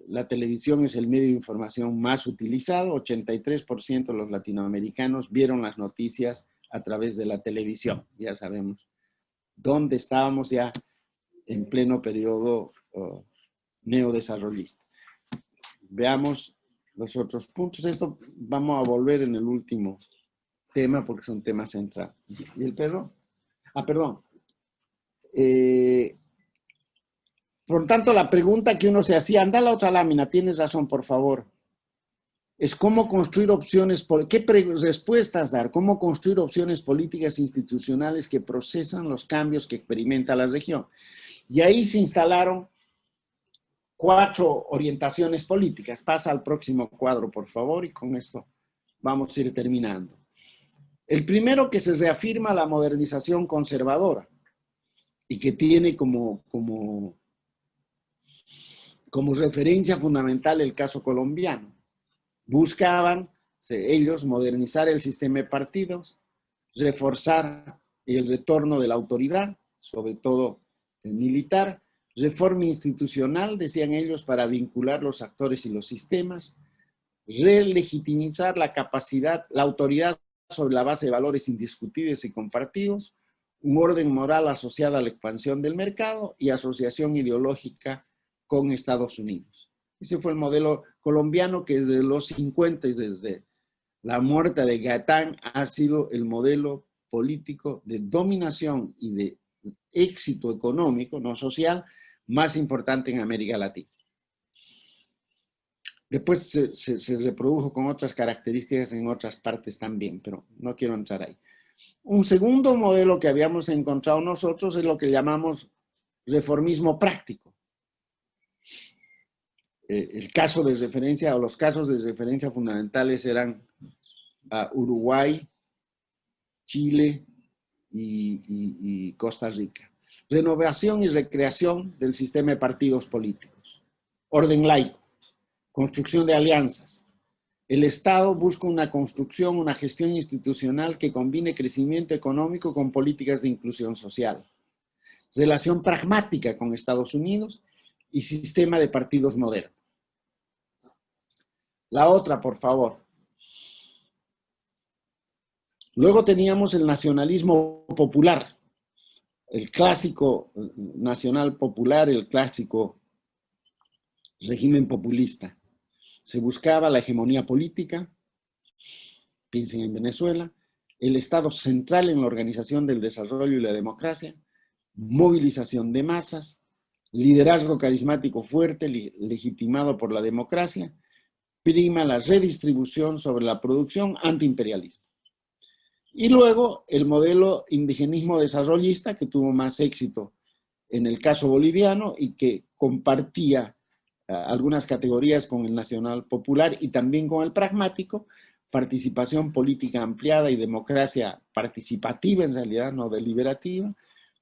la televisión es el medio de información más utilizado. 83% de los latinoamericanos vieron las noticias a través de la televisión. Ya sabemos dónde estábamos ya en pleno periodo neodesarrollista. Veamos los otros puntos. Esto vamos a volver en el último tema porque son temas centrales. ¿Y el perro? Ah, perdón. Por tanto, la pregunta que uno se hacía, anda a la otra lámina, tienes razón, por favor, es cómo construir opciones, qué respuestas dar, cómo construir opciones políticas e institucionales que procesan los cambios que experimenta la región. Y ahí se instalaron 4 orientaciones políticas. Pasa al próximo cuadro, por favor, y con esto vamos a ir terminando. El primero, que se reafirma la modernización conservadora y que tiene como referencia fundamental el caso colombiano. Buscaban ellos modernizar el sistema de partidos, reforzar el retorno de la autoridad, sobre todo el militar, reforma institucional, decían ellos, para vincular los actores y los sistemas, relegitimizar la capacidad, la autoridad sobre la base de valores indiscutibles y compartidos, un orden moral asociado a la expansión del mercado y asociación ideológica con Estados Unidos. Ese fue el modelo colombiano que desde los 50 y desde la muerte de Gaitán ha sido el modelo político de dominación y de éxito económico, no social, más importante en América Latina. Después se reprodujo con otras características en otras partes también, pero no quiero entrar ahí. Un segundo modelo que habíamos encontrado nosotros es lo que llamamos reformismo práctico. El caso de referencia o los casos de referencia fundamentales eran Uruguay, Chile y Costa Rica. Renovación y recreación del sistema de partidos políticos. Orden laico. Construcción de alianzas. El Estado busca una construcción, una gestión institucional que combine crecimiento económico con políticas de inclusión social. Relación pragmática con Estados Unidos y sistema de partidos moderno. La otra, por favor. Luego teníamos el nacionalismo popular, el clásico nacional popular, el clásico régimen populista. Se buscaba la hegemonía política, piensen en Venezuela, el Estado central en la organización del desarrollo y la democracia, movilización de masas, liderazgo carismático fuerte, legitimado por la democracia, prima la redistribución sobre la producción, antiimperialismo. Y luego el modelo indigenismo desarrollista, que tuvo más éxito en el caso boliviano y que compartía algunas categorías con el nacional popular y también con el pragmático, participación política ampliada y democracia participativa, en realidad no deliberativa,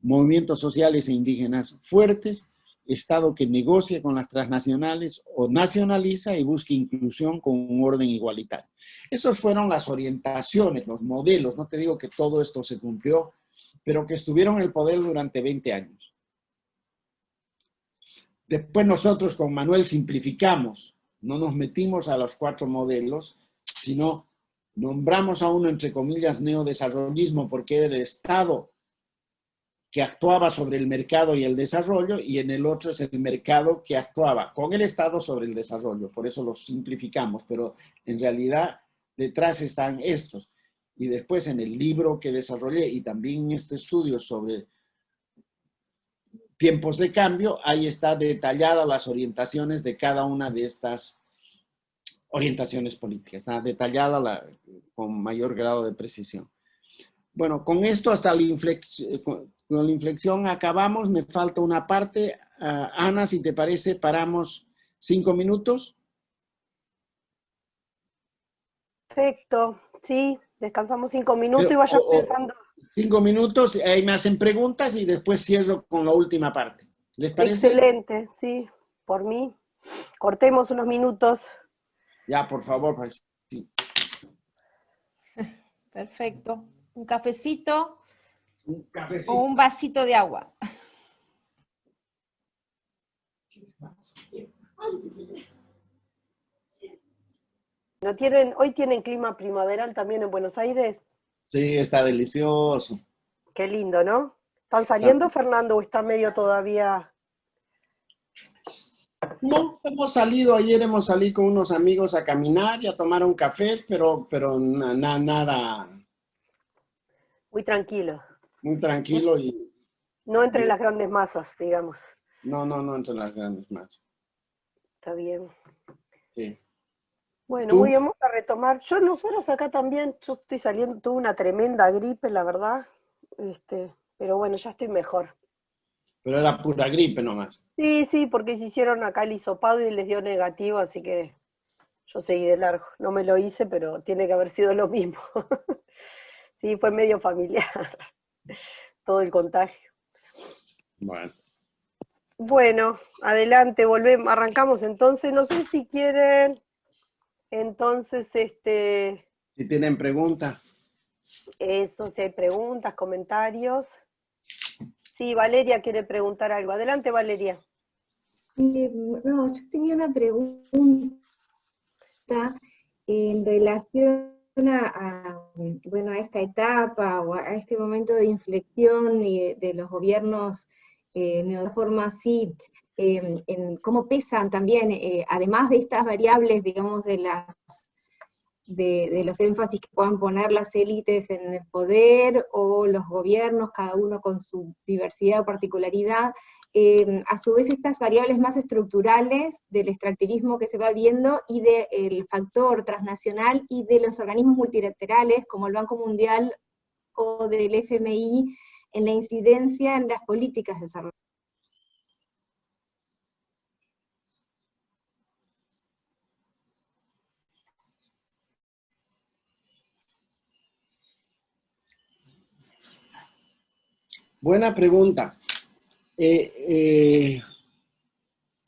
movimientos sociales e indígenas fuertes, Estado que negocia con las transnacionales o nacionaliza y busca inclusión con un orden igualitario. Esas fueron las orientaciones, los modelos, no te digo que todo esto se cumplió, pero que estuvieron en el poder durante 20 años. Después nosotros con Manuel simplificamos, no nos metimos a los 4 modelos, sino nombramos a uno, entre comillas, neodesarrollismo, porque era el Estado que actuaba sobre el mercado y el desarrollo, y en el otro es el mercado que actuaba con el Estado sobre el desarrollo. Por eso los simplificamos, pero en realidad detrás están estos. Y después en el libro que desarrollé y también en este estudio sobre tiempos de cambio, ahí está detallada las orientaciones de cada una de estas orientaciones políticas. Está detallada con mayor grado de precisión. Bueno, con esto hasta con la inflexión acabamos. Me falta una parte. Ana, si te parece, paramos 5 minutos. Perfecto, sí, descansamos 5 minutos y vayan pensando. 5 minutos, ahí me hacen preguntas y después cierro con la última parte. ¿Les parece? Excelente, sí, por mí. Cortemos unos minutos. Ya, por favor. Pues, sí. Perfecto. ¿Un cafecito? Un cafecito. O un vasito de agua. Hoy tienen clima primaveral también en Buenos Aires. Sí, está delicioso. Qué lindo, ¿no? ¿Están saliendo, Fernando, o está medio todavía? No, ayer hemos salido con unos amigos a caminar y a tomar un café, pero nada. Muy tranquilo. Muy tranquilo y... No entre las grandes masas, digamos. No entre las grandes masas. Está bien. Sí. Bueno, ¿Tú? muy bien, vamos a retomar. Nosotros acá también, yo estoy saliendo, tuve una tremenda gripe, la verdad. Pero bueno, ya estoy mejor. Pero era pura gripe nomás. Sí, porque se hicieron acá el hisopado y les dio negativo, así que yo seguí de largo. No me lo hice, pero tiene que haber sido lo mismo. Sí, fue medio familiar todo el contagio. Bueno. Bueno, adelante, volvemos, arrancamos entonces. No sé si quieren, entonces, Si tienen preguntas. eso, si hay preguntas, comentarios. Sí, Valeria quiere preguntar algo. Adelante, Valeria. No, yo tenía una pregunta en relación bueno, a esta etapa o a este momento de inflexión y de los gobiernos de forma así, en cómo pesan también, además de estas variables, digamos, de los énfasis que puedan poner las élites en el poder o los gobiernos, cada uno con su diversidad o particularidad, a su vez estas variables más estructurales del extractivismo que se va viendo y del factor transnacional y de los organismos multilaterales como el Banco Mundial o del FMI en la incidencia en las políticas de desarrollo. Buena pregunta.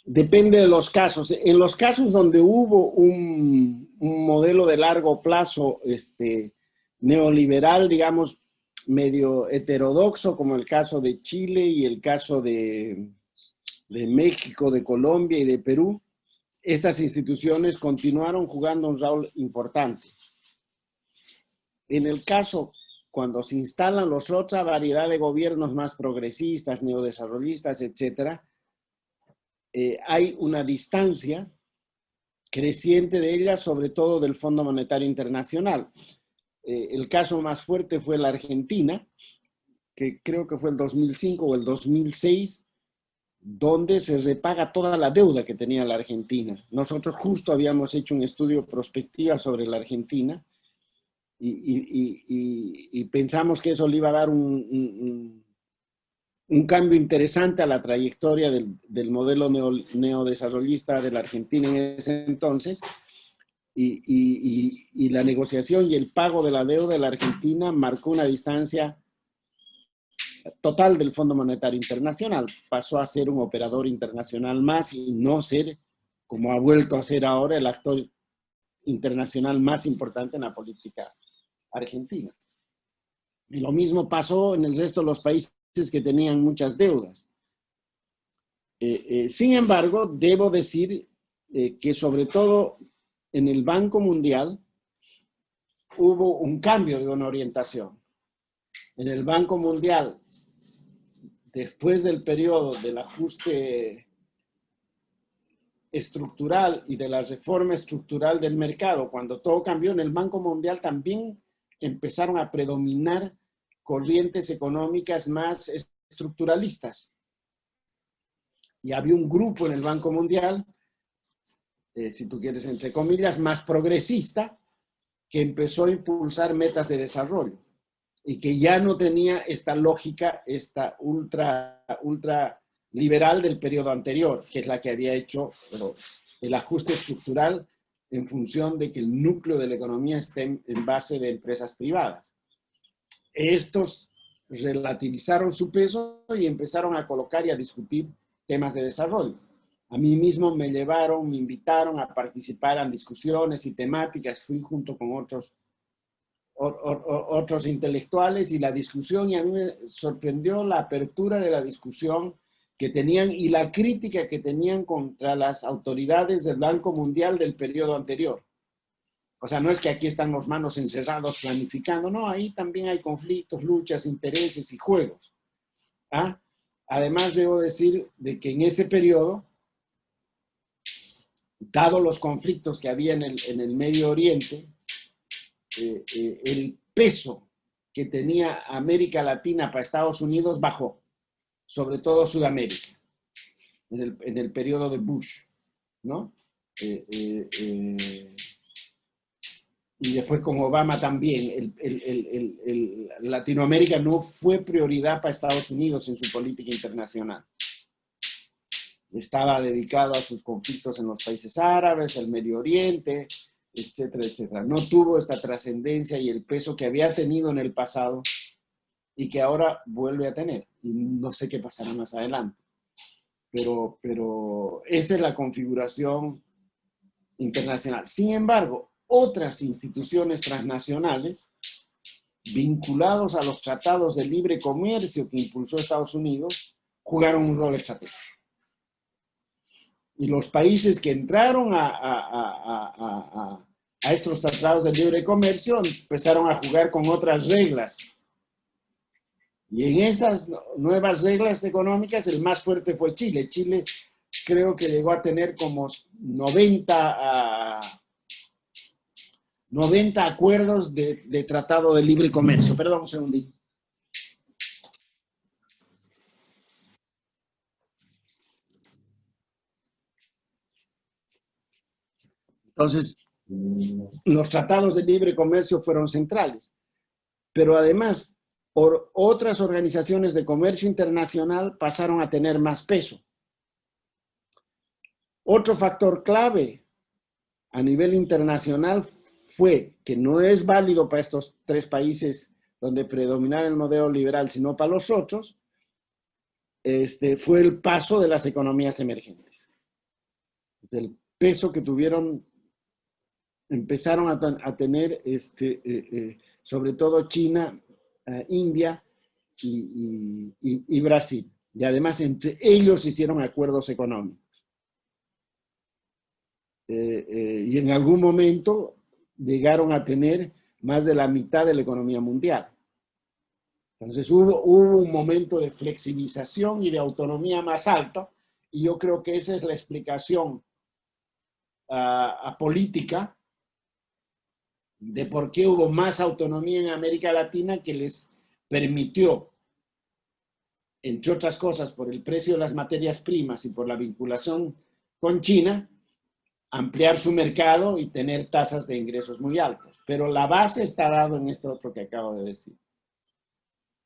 Depende de los casos. En los casos donde hubo un modelo de largo plazo neoliberal, digamos, medio heterodoxo, como el caso de Chile y el caso de México, de Colombia y de Perú, estas instituciones continuaron jugando un rol importante. En el caso, cuando se instalan otra variedad de gobiernos más progresistas, neodesarrollistas, etcétera, hay una distancia creciente de ellas, sobre todo del Fondo Monetario Internacional. El caso más fuerte fue la Argentina, que creo que fue el 2005 o el 2006, donde se repaga toda la deuda que tenía la Argentina. Nosotros justo habíamos hecho un estudio prospectiva sobre la Argentina y pensamos que eso le iba a dar un cambio interesante a la trayectoria del modelo neodesarrollista de la Argentina en ese entonces, y la negociación y el pago de la deuda de la Argentina marcó una distancia total del Fondo Monetario Internacional. Pasó a ser un operador internacional más y no ser, como ha vuelto a ser ahora, el actor internacional más importante en la política argentina. Y lo mismo pasó en el resto de los países que tenían muchas deudas. Sin embargo, debo decir que sobre todo en el Banco Mundial hubo un cambio de una orientación. En el Banco Mundial, después del periodo del ajuste estructural y de la reforma estructural del mercado, cuando todo cambió, en el Banco Mundial también empezaron a predominar corrientes económicas más estructuralistas. Y había un grupo en el Banco Mundial, si tú quieres, entre comillas, más progresista, que empezó a impulsar metas de desarrollo y que ya no tenía esta lógica, esta ultra liberal del periodo anterior, que es la que había hecho el ajuste estructural en función de que el núcleo de la economía esté en base de empresas privadas. Estos relativizaron su peso y empezaron a colocar y a discutir temas de desarrollo. A mí mismo me invitaron a participar en discusiones y temáticas, fui junto con otros intelectuales y la discusión, y a mí me sorprendió la apertura de la discusión que tenían y la crítica que tenían contra las autoridades del Banco Mundial del periodo anterior. O sea, no es que aquí están los manos encerrados planificando, no, ahí también hay conflictos, luchas, intereses y juegos. ¿Ah? Además, debo decir de que en ese periodo, dado los conflictos que había en el Medio Oriente, el peso que tenía América Latina para Estados Unidos bajó, sobre todo Sudamérica, en el periodo de Bush, ¿no? Y después con Obama también, Latinoamérica no fue prioridad para Estados Unidos en su política internacional. Estaba dedicado a sus conflictos en los países árabes, el Medio Oriente, etcétera, etcétera. No tuvo esta trascendencia y el peso que había tenido en el pasado y que ahora vuelve a tener. Y no sé qué pasará más adelante. Pero esa es la configuración internacional. Sin embargo, otras instituciones transnacionales vinculados a los tratados de libre comercio que impulsó Estados Unidos jugaron un rol estratégico. Y los países que entraron a estos tratados de libre comercio empezaron a jugar con otras reglas. Y en esas nuevas reglas económicas el más fuerte fue Chile. Chile creo que llegó a tener como 90 acuerdos de tratado de libre comercio. Perdón un segundito. Entonces, los tratados de libre comercio fueron centrales. Pero además, otras organizaciones de comercio internacional pasaron a tener más peso. Otro factor clave a nivel internacional fue que no es válido para estos tres países donde predominaba el modelo liberal, sino para los otros, fue el paso de las economías emergentes. El peso que tuvieron, empezaron a tener sobre todo China, India y Brasil. Y además entre ellos hicieron acuerdos económicos. Y en algún momento llegaron a tener más de la mitad de la economía mundial. Entonces hubo un momento de flexibilización y de autonomía más alto, y yo creo que esa es la explicación política de por qué hubo más autonomía en América Latina, que les permitió, entre otras cosas, por el precio de las materias primas y por la vinculación con China, ampliar su mercado y tener tasas de ingresos muy altos. Pero la base está dada en esto otro que acabo de decir.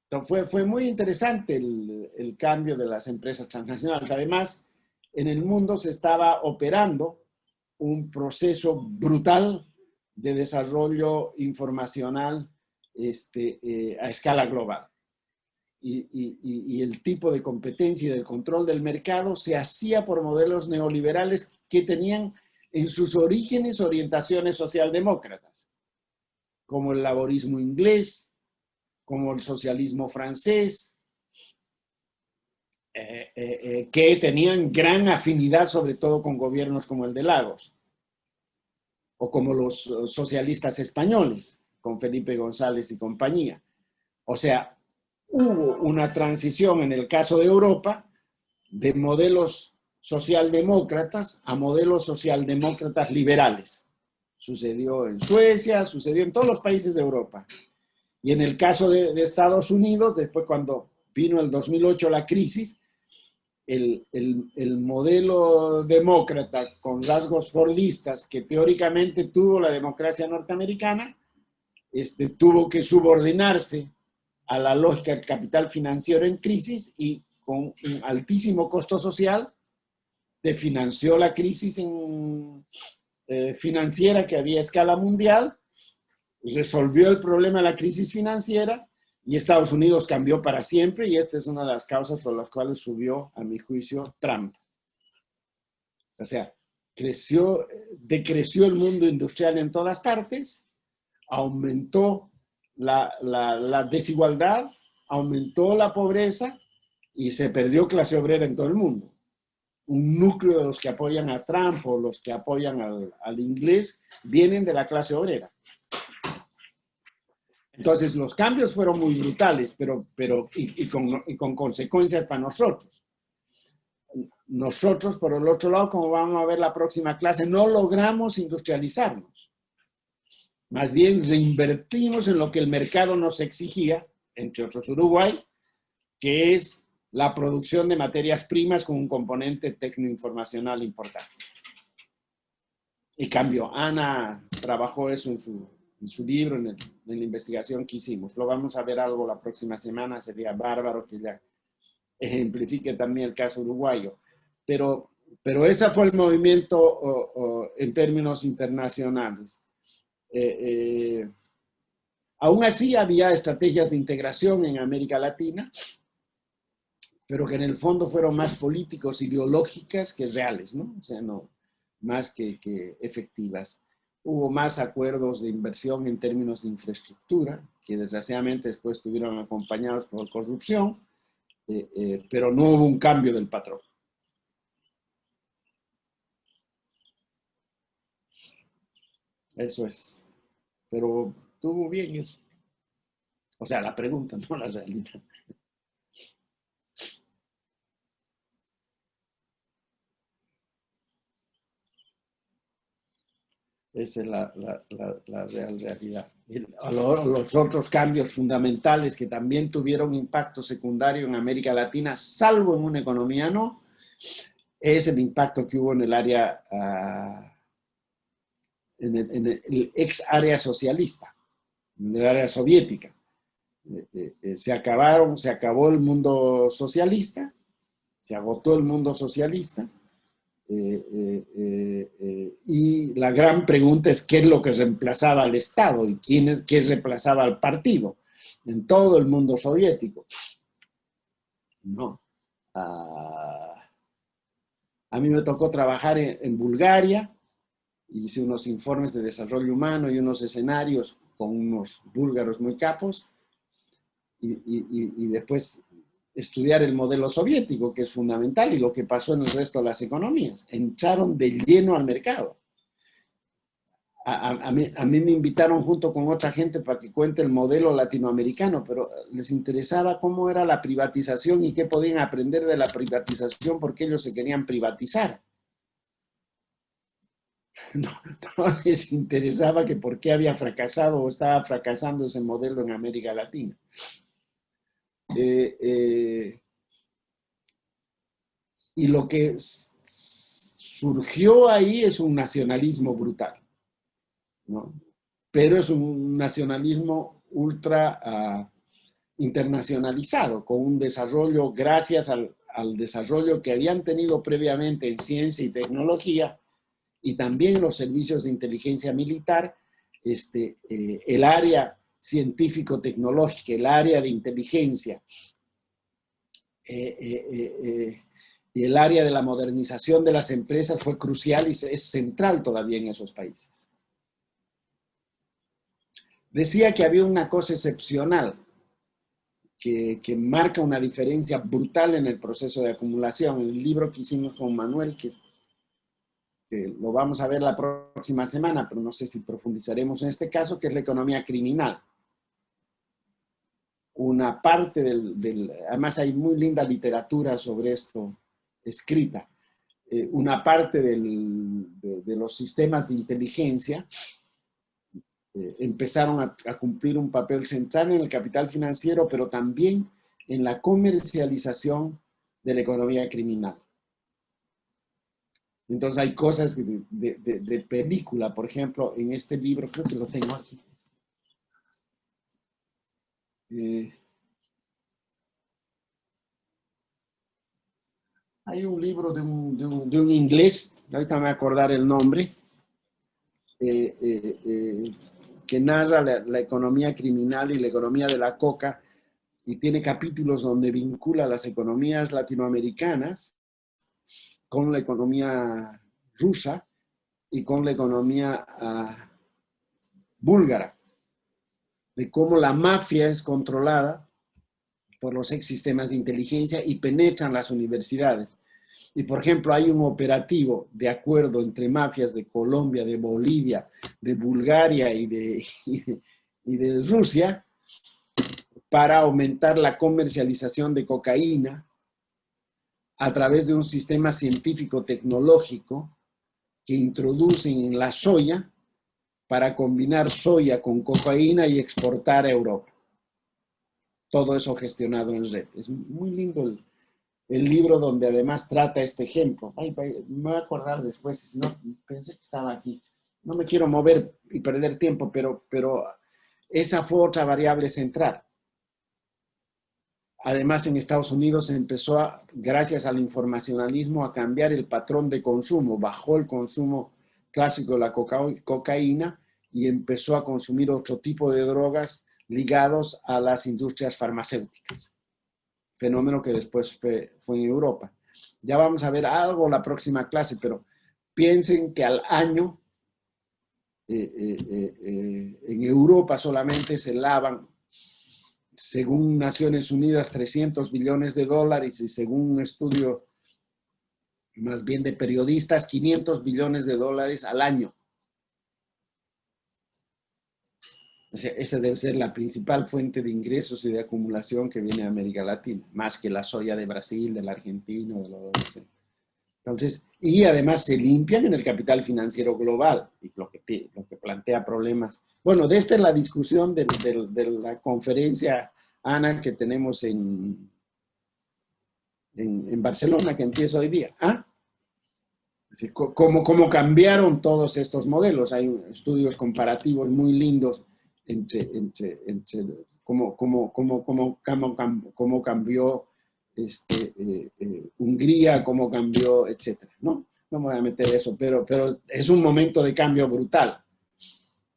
Entonces fue muy interesante el cambio de las empresas transnacionales. Además, en el mundo se estaba operando un proceso brutal de desarrollo informacional a escala global. Y el tipo de competencia y del control del mercado se hacía por modelos neoliberales que tenían en sus orígenes orientaciones socialdemócratas, como el laborismo inglés, como el socialismo francés, que tenían gran afinidad sobre todo con gobiernos como el de Lagos, o como los socialistas españoles, con Felipe González y compañía. O sea, hubo una transición en el caso de Europa de modelos socialdemócratas a modelos socialdemócratas liberales. Sucedió en Suecia, sucedió en todos los países de Europa. Y en el caso de Estados Unidos, después cuando vino el 2008 la crisis, el modelo demócrata con rasgos fordistas que teóricamente tuvo la democracia norteamericana, tuvo que subordinarse a la lógica del capital financiero en crisis y con un altísimo costo social, te financió la crisis financiera que había a escala mundial, resolvió el problema de la crisis financiera y Estados Unidos cambió para siempre, y esta es una de las causas por las cuales subió, a mi juicio, Trump. O sea, decreció el mundo industrial en todas partes, aumentó la desigualdad, aumentó la pobreza y se perdió clase obrera en todo el mundo. Un núcleo de los que apoyan a Trump o los que apoyan al inglés vienen de la clase obrera. Entonces, los cambios fueron muy brutales, pero con consecuencias para nosotros. Nosotros, por el otro lado, como vamos a ver la próxima clase, no logramos industrializarnos. Más bien reinvertimos en lo que el mercado nos exigía, entre otros Uruguay, que es la producción de materias primas con un componente tecnoinformacional importante. Y cambio, Ana trabajó eso en su libro, en la investigación que hicimos. Lo vamos a ver algo la próxima semana, sería bárbaro que ya ejemplifique también el caso uruguayo. Pero ese fue el movimiento en términos internacionales. Aún así había estrategias de integración en América Latina, pero que en el fondo fueron más políticos, ideológicas que reales, ¿no? O sea, no, más que efectivas. Hubo más acuerdos de inversión en términos de infraestructura, que desgraciadamente después estuvieron acompañados por corrupción, pero no hubo un cambio del patrón. Eso es. Pero estuvo bien eso. O sea, la pregunta, no la realidad. Esa es la real realidad. Los otros cambios fundamentales que también tuvieron impacto secundario en América Latina, salvo en una economía no, es el impacto que hubo en el área, en el ex área socialista, en el área soviética. Se acabó el mundo socialista, se agotó el mundo socialista. Y la gran pregunta es qué es lo que reemplazaba al Estado y qué reemplazaba al partido en todo el mundo soviético. No. A mí me tocó trabajar en Bulgaria, hice unos informes de desarrollo humano y unos escenarios con unos búlgaros muy capos, y después estudiar el modelo soviético, que es fundamental, y lo que pasó en el resto de las economías. Entraron de lleno al mercado. A mí me invitaron junto con otra gente para que cuente el modelo latinoamericano, pero les interesaba cómo era la privatización y qué podían aprender de la privatización porque ellos se querían privatizar. No les interesaba que por qué había fracasado o estaba fracasando ese modelo en América Latina. Y lo que surgió ahí es un nacionalismo brutal, ¿no? Pero es un nacionalismo ultra internacionalizado, con un desarrollo, gracias al desarrollo que habían tenido previamente en ciencia y tecnología, y también los servicios de inteligencia militar, el área científico-tecnológica, el área de inteligencia, y el área de la modernización de las empresas fue crucial y es central todavía en esos países. Decía que había una cosa excepcional que marca una diferencia brutal en el proceso de acumulación. En el libro que hicimos con Manuel, que lo vamos a ver la próxima semana, pero no sé si profundizaremos en este caso, que es la economía criminal. Una parte además hay muy linda literatura sobre esto escrita. Una parte de los sistemas de inteligencia empezaron a cumplir un papel central en el capital financiero, pero también en la comercialización de la economía criminal. Entonces hay cosas de película, por ejemplo, en este libro, creo que lo tengo aquí. Hay un libro de un inglés, ahorita me voy a acordar el nombre, que narra la economía criminal y la economía de la coca, y tiene capítulos donde vincula las economías latinoamericanas con la economía rusa y con la economía búlgara, de cómo la mafia es controlada por los ex sistemas de inteligencia y penetran las universidades. Y, por ejemplo, hay un operativo de acuerdo entre mafias de Colombia, de Bolivia, de Bulgaria y de Rusia para aumentar la comercialización de cocaína a través de un sistema científico-tecnológico que introducen en la soya para combinar soya con cocaína y exportar a Europa. Todo eso gestionado en red. Es muy lindo el libro donde además trata este ejemplo. Ay, me voy a acordar después, si no, pensé que estaba aquí. No me quiero mover y perder tiempo, pero esa fue otra variable central. Además, en Estados Unidos se empezó, gracias al informacionalismo, a cambiar el patrón de consumo. Bajó el consumo clásico de la cocaína y empezó a consumir otro tipo de drogas ligados a las industrias farmacéuticas. Fenómeno que después fue en Europa. Ya vamos a ver algo la próxima clase, pero piensen que al año en Europa solamente se lavan, según Naciones Unidas, 300 billones de dólares y según un estudio más bien de periodistas, 500 billones de dólares al año. O sea, esa debe ser la principal fuente de ingresos y de acumulación que viene de América Latina, más que la soya de Brasil, de la Argentina, de lo que. Entonces, y además se limpian en el capital financiero global, y lo que plantea problemas. Bueno, de esta es la discusión de la conferencia, Ana, que tenemos en Barcelona, que empieza hoy día. ¿Ah? Es decir, ¿cómo cambiaron todos estos modelos? Hay estudios comparativos muy lindos entre cómo cambió Hungría, cómo cambió, etcétera, ¿no? No me voy a meter eso, pero es un momento de cambio brutal,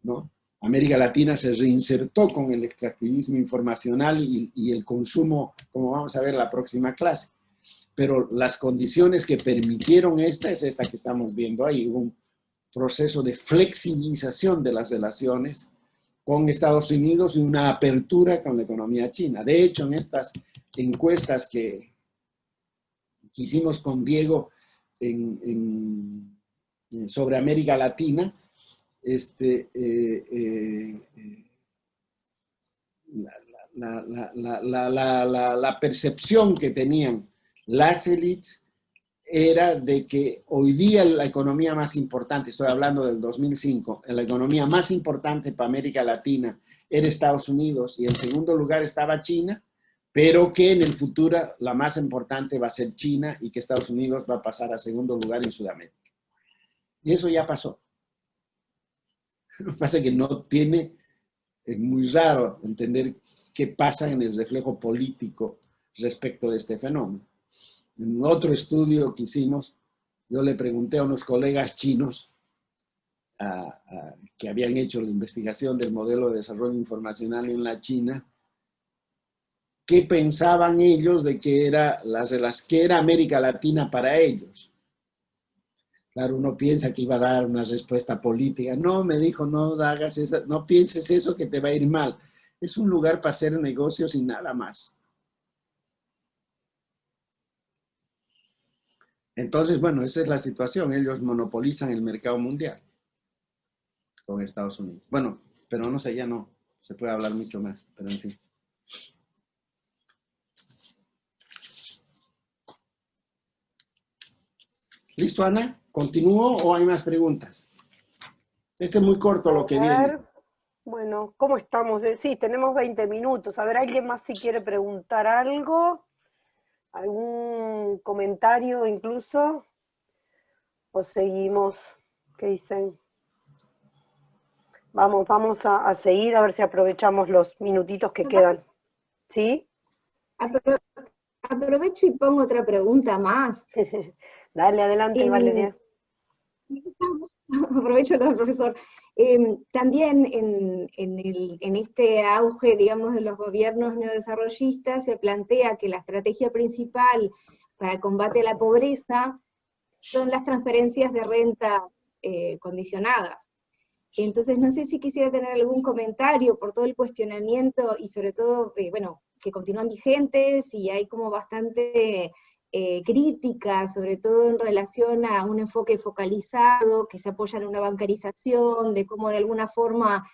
¿no? América Latina se reinsertó con el extractivismo informacional y el consumo, como vamos a ver en la próxima clase. Pero las condiciones que permitieron esta es esta que estamos viendo ahí. Hubo un proceso de flexibilización de las relaciones con Estados Unidos y una apertura con la economía china. De hecho, en estas encuestas que hicimos con Diego sobre América Latina, la percepción que tenían las élites era de que hoy día la economía más importante, estoy hablando del 2005, la economía más importante para América Latina era Estados Unidos y en segundo lugar estaba China, pero que en el futuro la más importante va a ser China y que Estados Unidos va a pasar a segundo lugar en Sudamérica. Y eso ya pasó. Lo que pasa es que no tiene, es muy raro entender qué pasa en el reflejo político respecto de este fenómeno. En otro estudio que hicimos, yo le pregunté a unos colegas chinos que habían hecho la investigación del modelo de desarrollo informacional en la China, qué pensaban ellos de que era América Latina para ellos. Claro, uno piensa que iba a dar una respuesta política. No, me dijo, no hagas esa, no pienses eso que te va a ir mal. Es un lugar para hacer negocios y nada más. Entonces, bueno, esa es la situación. Ellos monopolizan el mercado mundial con Estados Unidos. Bueno, pero no sé, ya no se puede hablar mucho más, pero en fin. ¿Listo, Ana? ¿Continúo o hay más preguntas? Este es muy corto lo que viene. Bueno, ¿cómo estamos? Sí, tenemos 20 minutos. A ver, ¿alguien más si quiere preguntar algo? ¿Algún comentario incluso? ¿O seguimos? ¿Qué dicen? Vamos a seguir a ver si aprovechamos los minutitos que quedan. ¿Sí? aprovecho y pongo otra pregunta más. Dale, adelante, Valeria. Aprovecho lo del profesor. También en este auge, digamos, de los gobiernos neodesarrollistas, se plantea que la estrategia principal para el combate a la pobreza son las transferencias de renta condicionadas. Entonces, no sé si quisiera tener algún comentario por todo el cuestionamiento y sobre todo, bueno, que continúan vigentes y hay como bastante crítica, sobre todo en relación a un enfoque focalizado, que se apoya en una bancarización, de cómo de alguna forma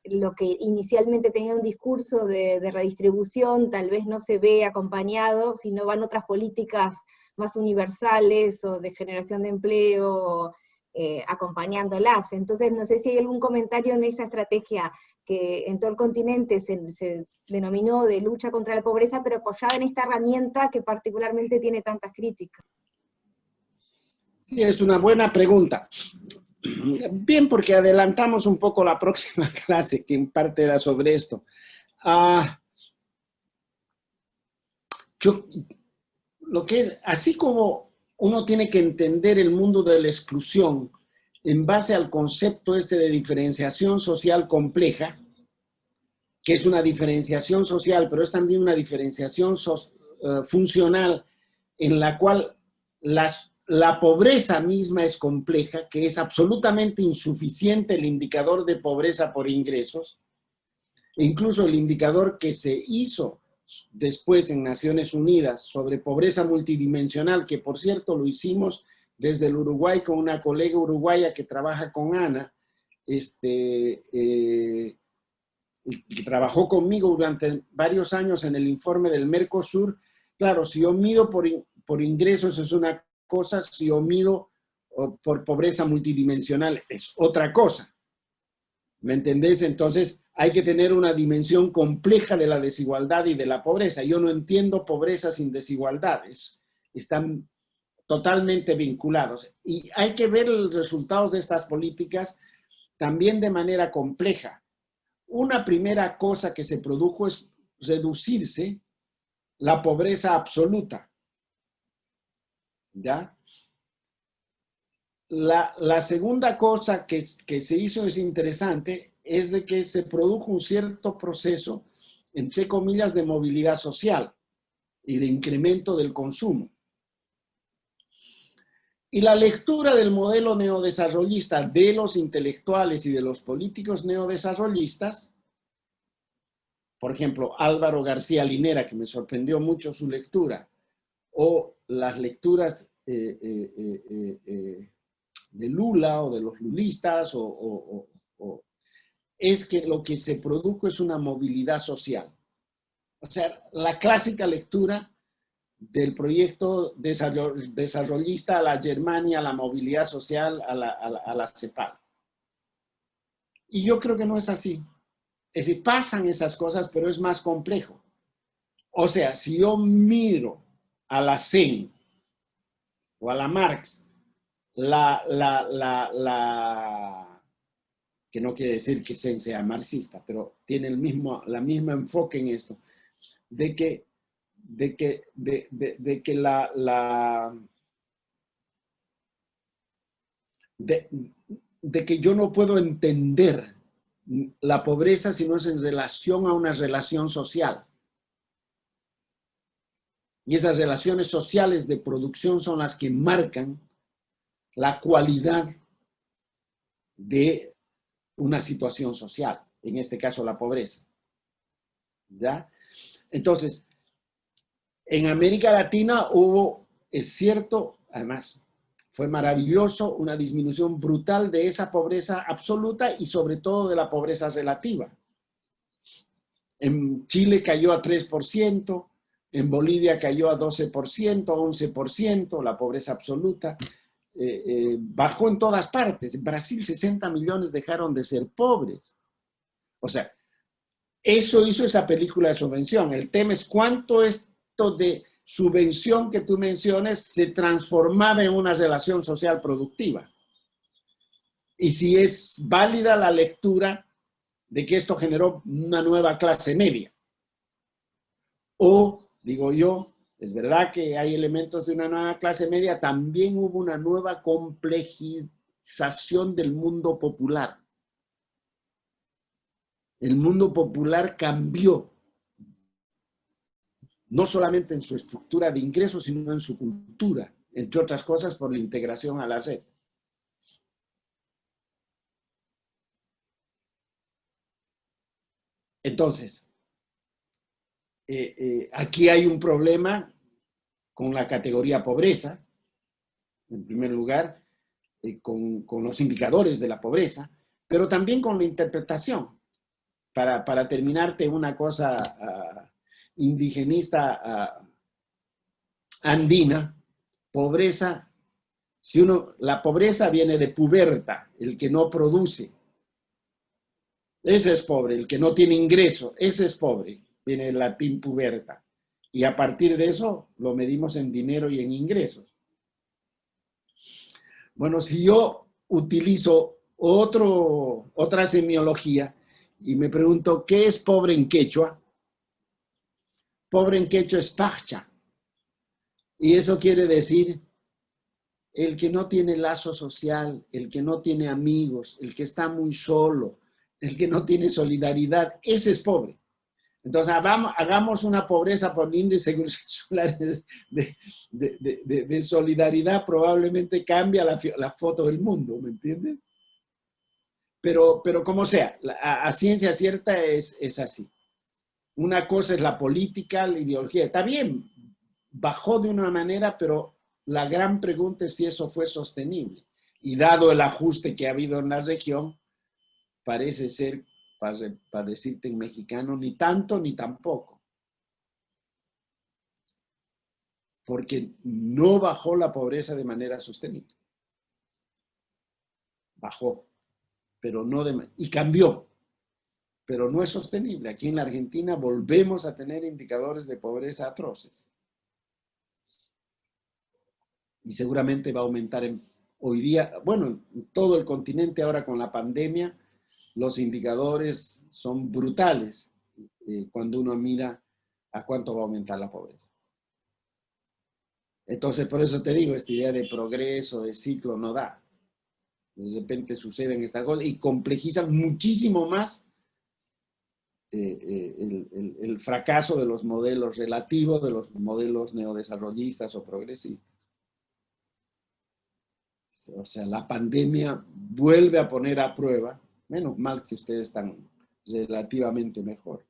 lo que inicialmente tenía un discurso de redistribución tal vez no se ve acompañado, sino van otras políticas más universales o de generación de empleo, acompañándolas. Entonces, no sé si hay algún comentario en esa estrategia que en todo el continente se denominó de lucha contra la pobreza, pero apoyada en esta herramienta que particularmente tiene tantas críticas. Sí, es una buena pregunta. Bien, porque adelantamos un poco la próxima clase, que en parte era sobre esto. Así como uno tiene que entender el mundo de la exclusión en base al concepto de diferenciación social compleja, que es una diferenciación social, pero es también una diferenciación funcional en la cual la pobreza misma es compleja, que es absolutamente insuficiente el indicador de pobreza por ingresos, e incluso el indicador que se hizo después en Naciones Unidas sobre pobreza multidimensional, que por cierto lo hicimos desde el Uruguay con una colega uruguaya que trabaja con Ana, que trabajó conmigo durante varios años en el informe del Mercosur. Claro, si yo mido por ingresos es una cosa, si yo mido por pobreza multidimensional es otra cosa. ¿Me entendés? Entonces hay que tener una dimensión compleja de la desigualdad y de la pobreza. Yo no entiendo pobreza sin desigualdades. Están totalmente vinculados. Y hay que ver los resultados de estas políticas también de manera compleja. Una primera cosa que se produjo es reducirse la pobreza absoluta. ¿Ya? La segunda cosa que se hizo es interesante, es de que se produjo un cierto proceso, entre comillas, de movilidad social y de incremento del consumo. Y la lectura del modelo neodesarrollista de los intelectuales y de los políticos neodesarrollistas, por ejemplo, Álvaro García Linera, que me sorprendió mucho su lectura, o las lecturas de Lula o de los lulistas, es que lo que se produjo es una movilidad social. O sea, la clásica lectura del proyecto desarrollista a la Germania, a la movilidad social, a la CEPAL. Y yo creo que no es así. Es decir, pasan esas cosas, pero es más complejo. O sea, si yo miro a la CEN o a la Marx, que no quiere decir que CEN sea marxista, pero tiene la misma enfoque en esto, de que yo no puedo entender la pobreza si no es en relación a una relación social. Y esas relaciones sociales de producción son las que marcan la cualidad de una situación social, en este caso la pobreza. ¿Ya? Entonces, en América Latina hubo, es cierto, además fue maravilloso, una disminución brutal de esa pobreza absoluta y sobre todo de la pobreza relativa. En Chile cayó a 3%, en Bolivia cayó a 12%, 11%, la pobreza absoluta. Bajó en todas partes. En Brasil 60 millones dejaron de ser pobres. O sea, eso hizo esa película de subvención. El tema es cuánto esto de subvención que tú mencionas se transformaba en una relación social productiva. Y si es válida la lectura de que esto generó una nueva clase media. O digo yo, es verdad que hay elementos de una nueva clase media, también hubo una nueva complejización del mundo popular. El mundo popular cambió, no solamente en su estructura de ingresos, sino en su cultura, entre otras cosas por la integración a la red. Entonces, aquí hay un problema con la categoría pobreza, en primer lugar, con los indicadores de la pobreza, pero también con la interpretación. Para terminarte una cosa indigenista andina, pobreza, la pobreza viene de puberta, el que no produce. Ese es pobre, el que no tiene ingreso, ese es pobre, viene del latín puberta. Y a partir de eso lo medimos en dinero y en ingresos. Bueno, si yo utilizo otra semiología y me pregunto, ¿qué es pobre en quechua? Pobre en quechua es pacha. Y eso quiere decir el que no tiene lazo social, el que no tiene amigos, el que está muy solo, el que no tiene solidaridad, ese es pobre. Entonces, hagamos una pobreza por índice de solidaridad, probablemente cambia la foto del mundo, ¿me entiendes? Pero como sea, a ciencia cierta es así. Una cosa es la política, la ideología. Está bien, bajó de una manera, pero la gran pregunta es si eso fue sostenible. Y dado el ajuste que ha habido en la región, parece ser, para decirte en mexicano, ni tanto ni tampoco. Porque no bajó la pobreza de manera sostenible. Bajó, pero no y cambió, pero no es sostenible. Aquí en la Argentina volvemos a tener indicadores de pobreza atroces. Y seguramente va a aumentar hoy día, bueno, en todo el continente ahora con la pandemia, los indicadores son brutales cuando uno mira a cuánto va a aumentar la pobreza. Entonces, por eso te digo, esta idea de progreso, de ciclo, no da. De repente suceden estas cosas y complejizan muchísimo más el fracaso de los modelos relativos, de los modelos neodesarrollistas o progresistas. O sea, la pandemia vuelve a poner a prueba, menos mal que ustedes están relativamente mejor,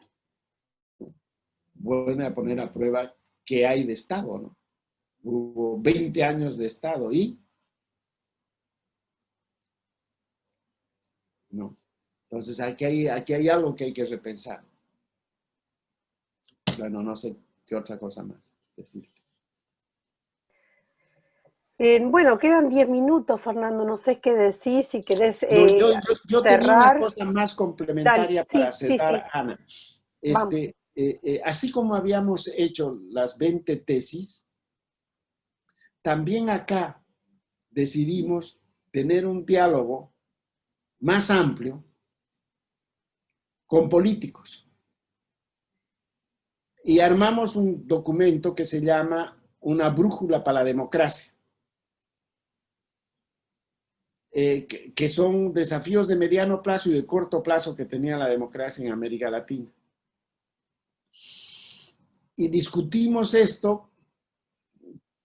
vuelve a poner a prueba qué hay de Estado, ¿no? Hubo 20 años de Estado y no. Entonces aquí hay algo que hay que repensar. Bueno, no sé qué otra cosa más decirte. Bueno, quedan 10 minutos, Fernando, no sé qué decir, si querés yo tenía una cosa más complementaria para cerrar, sí. Ana. Así como habíamos hecho las 20 tesis, también acá decidimos tener un diálogo más amplio con políticos. Y armamos un documento que se llama Una brújula para la democracia. Que son desafíos de mediano plazo y de corto plazo que tenía la democracia en América Latina. Y discutimos esto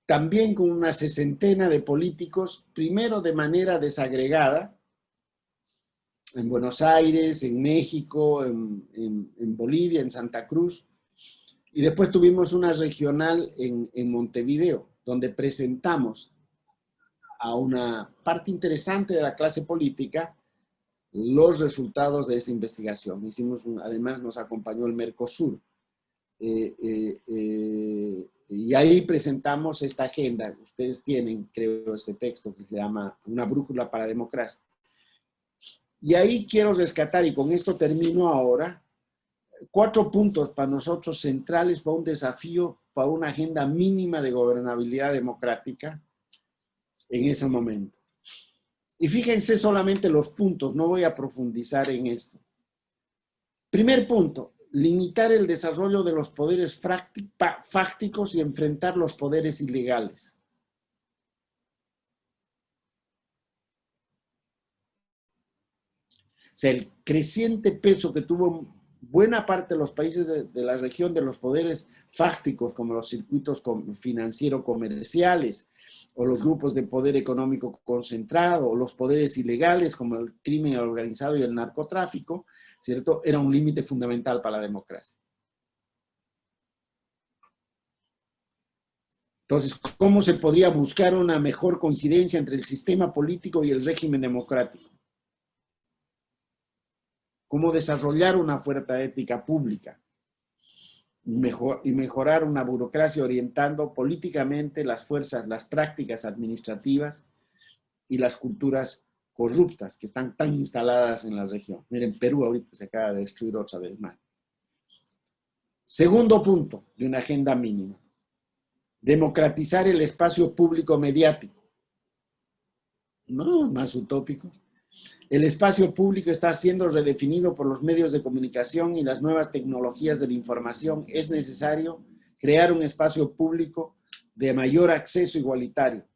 también con una 60 de políticos, primero de manera desagregada, en Buenos Aires, en México, en Bolivia, en Santa Cruz, y después tuvimos una regional en Montevideo, donde presentamos a una parte interesante de la clase política los resultados de esa investigación. Además nos acompañó el Mercosur. Y ahí presentamos esta agenda. Ustedes tienen, creo, este texto que se llama Una brújula para la democracia. Y ahí quiero rescatar, y con esto termino ahora, 4 puntos para nosotros centrales para un desafío, para una agenda mínima de gobernabilidad democrática en ese momento. Y fíjense solamente los puntos, no voy a profundizar en esto. Primer punto, limitar el desarrollo de los poderes fácticos y enfrentar los poderes ilegales. O sea, el creciente peso que tuvo buena parte de los países de la región de los poderes fácticos, como los circuitos financiero-comerciales, o los grupos de poder económico concentrado, o los poderes ilegales, como el crimen organizado y el narcotráfico, ¿cierto? Era un límite fundamental para la democracia. Entonces, ¿cómo se podría buscar una mejor coincidencia entre el sistema político y el régimen democrático? ¿Cómo desarrollar una fuerza ética pública? Y mejorar una burocracia orientando políticamente las fuerzas, las prácticas administrativas y las culturas corruptas que están tan instaladas en la región. Miren, Perú ahorita se acaba de destruir otra vez más. Segundo punto de una agenda mínima. Democratizar el espacio público mediático. No, más utópico. El espacio público está siendo redefinido por los medios de comunicación y las nuevas tecnologías de la información. Es necesario crear un espacio público de mayor acceso igualitario.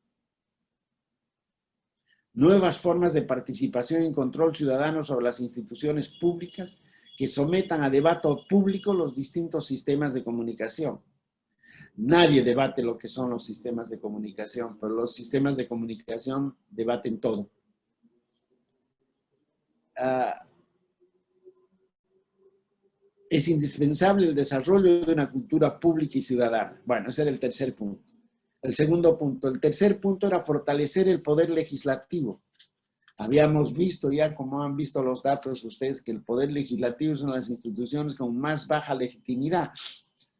Nuevas formas de participación y control ciudadano sobre las instituciones públicas que sometan a debate público los distintos sistemas de comunicación. Nadie debate lo que son los sistemas de comunicación, pero los sistemas de comunicación debaten todo. Es indispensable el desarrollo de una cultura pública y ciudadana. Bueno, ese era el tercer punto. El segundo punto. El tercer punto era fortalecer el poder legislativo. Habíamos visto ya, como han visto los datos ustedes, que el poder legislativo son las instituciones con más baja legitimidad.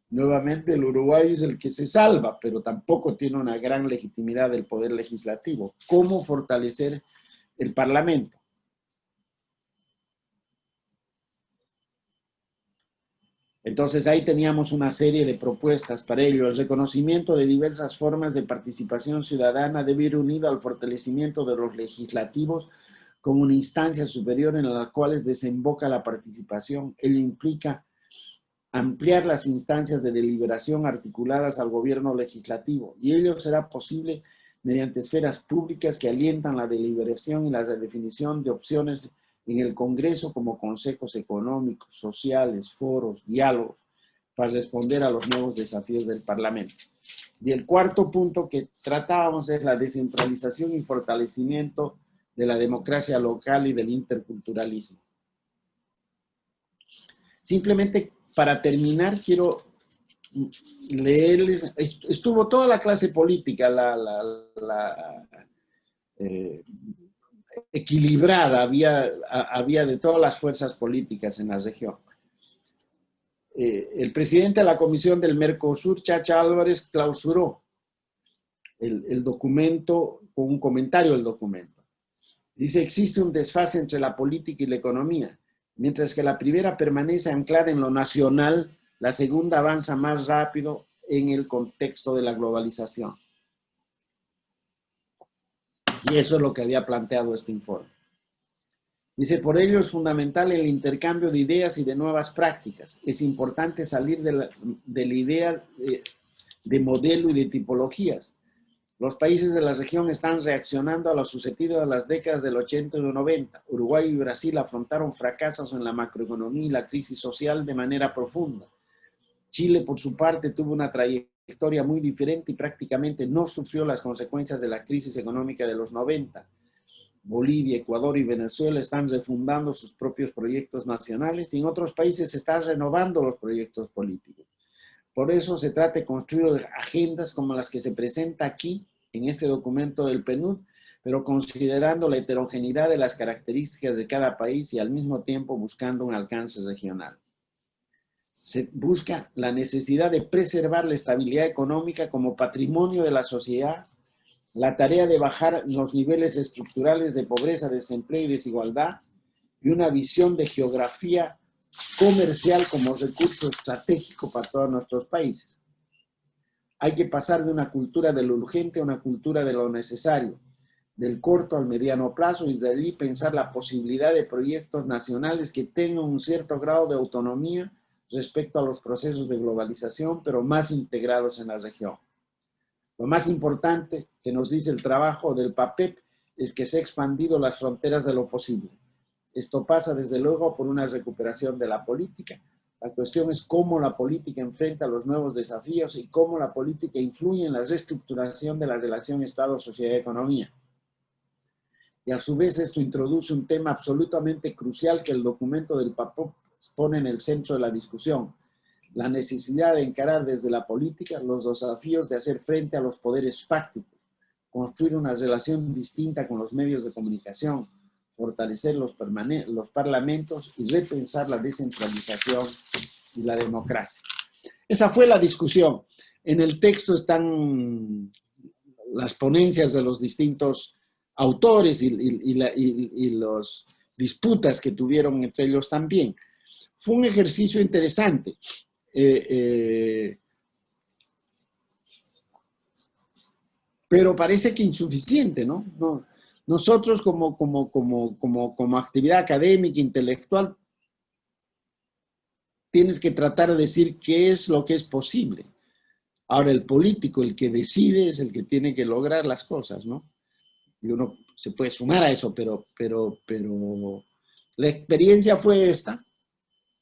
Nuevamente el Uruguay es el que se salva, pero tampoco tiene una gran legitimidad del poder legislativo. ¿Cómo fortalecer el Parlamento? Entonces ahí teníamos una serie de propuestas para ello. El reconocimiento de diversas formas de participación ciudadana debe ir unido al fortalecimiento de los legislativos como una instancia superior en la cual desemboca la participación. Ello implica ampliar las instancias de deliberación articuladas al gobierno legislativo, y ello será posible mediante esferas públicas que alientan la deliberación y la redefinición de opciones en el Congreso, como consejos económicos, sociales, foros, diálogos, para responder a los nuevos desafíos del Parlamento. Y el cuarto punto que tratábamos es la descentralización y fortalecimiento de la democracia local y del interculturalismo. Simplemente para terminar, quiero leerles, estuvo toda la clase política, equilibrada, había de todas las fuerzas políticas en la región. El presidente de la Comisión del Mercosur, Chacha Álvarez, clausuró el documento con un comentario del documento. Dice: existe un desfase entre la política y la economía. Mientras que la primera permanece anclada en lo nacional, la segunda avanza más rápido en el contexto de la globalización. Y eso es lo que había planteado este informe. Dice: por ello es fundamental el intercambio de ideas y de nuevas prácticas. Es importante salir de la idea de modelo y de tipologías. Los países de la región están reaccionando a lo sucedido en las décadas del 80 y del 90. Uruguay y Brasil afrontaron fracasos en la macroeconomía y la crisis social de manera profunda. Chile, por su parte, tuvo una trayectoria muy diferente y prácticamente no sufrió las consecuencias de la crisis económica de los 90. Bolivia, Ecuador y Venezuela están refundando sus propios proyectos nacionales y en otros países se están renovando los proyectos políticos. Por eso se trata de construir agendas como las que se presenta aquí en este documento del PNUD, pero considerando la heterogeneidad de las características de cada país y al mismo tiempo buscando un alcance regional. Se busca la necesidad de preservar la estabilidad económica como patrimonio de la sociedad, la tarea de bajar los niveles estructurales de pobreza, desempleo y desigualdad, y una visión de geografía comercial como recurso estratégico para todos nuestros países. Hay que pasar de una cultura de lo urgente a una cultura de lo necesario, del corto al mediano plazo, y de allí pensar la posibilidad de proyectos nacionales que tengan un cierto grado de autonomía respecto a los procesos de globalización, pero más integrados en la región. Lo más importante que nos dice el trabajo del PAPEP es que se han expandido las fronteras de lo posible. Esto pasa desde luego por una recuperación de la política. La cuestión es cómo la política enfrenta los nuevos desafíos y cómo la política influye en la reestructuración de la relación Estado-Sociedad-Economía. Y a su vez esto introduce un tema absolutamente crucial que el documento del PAPEP pone en el centro de la discusión: la necesidad de encarar desde la política los desafíos de hacer frente a los poderes fácticos, construir una relación distinta con los medios de comunicación, fortalecer los parlamentos y repensar la descentralización y la democracia. Esa fue la discusión. En el texto están las ponencias de los distintos autores y las disputas que tuvieron entre ellos también. Fue un ejercicio interesante. Pero parece que insuficiente, ¿no? Nosotros como actividad académica, intelectual, tienes que tratar de decir qué es lo que es posible. Ahora el político, el que decide, es el que tiene que lograr las cosas, ¿no? Y uno se puede sumar a eso, pero la experiencia fue esta.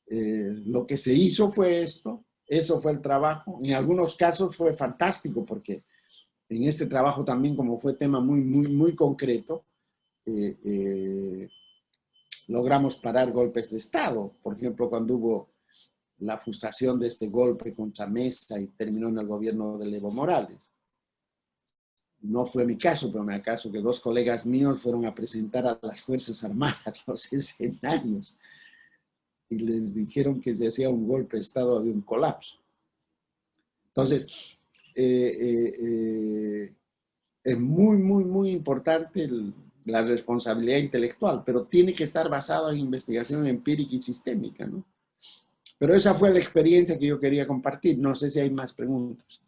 Lo que se hizo fue esto, eso fue el trabajo. En algunos casos fue fantástico porque en este trabajo también, como fue tema muy concreto, logramos parar golpes de Estado. Por ejemplo, cuando hubo la frustración de este golpe contra Mesa y terminó en el gobierno de Evo Morales. No fue mi caso, pero me caso que 2 colegas míos fueron a presentar a las Fuerzas Armadas los escenarios y les dijeron que si hacía un golpe de Estado había un colapso. Entonces, es muy importante la responsabilidad intelectual, pero tiene que estar basada en investigación empírica y sistémica, ¿no? Pero esa fue la experiencia que yo quería compartir. No sé si hay más preguntas.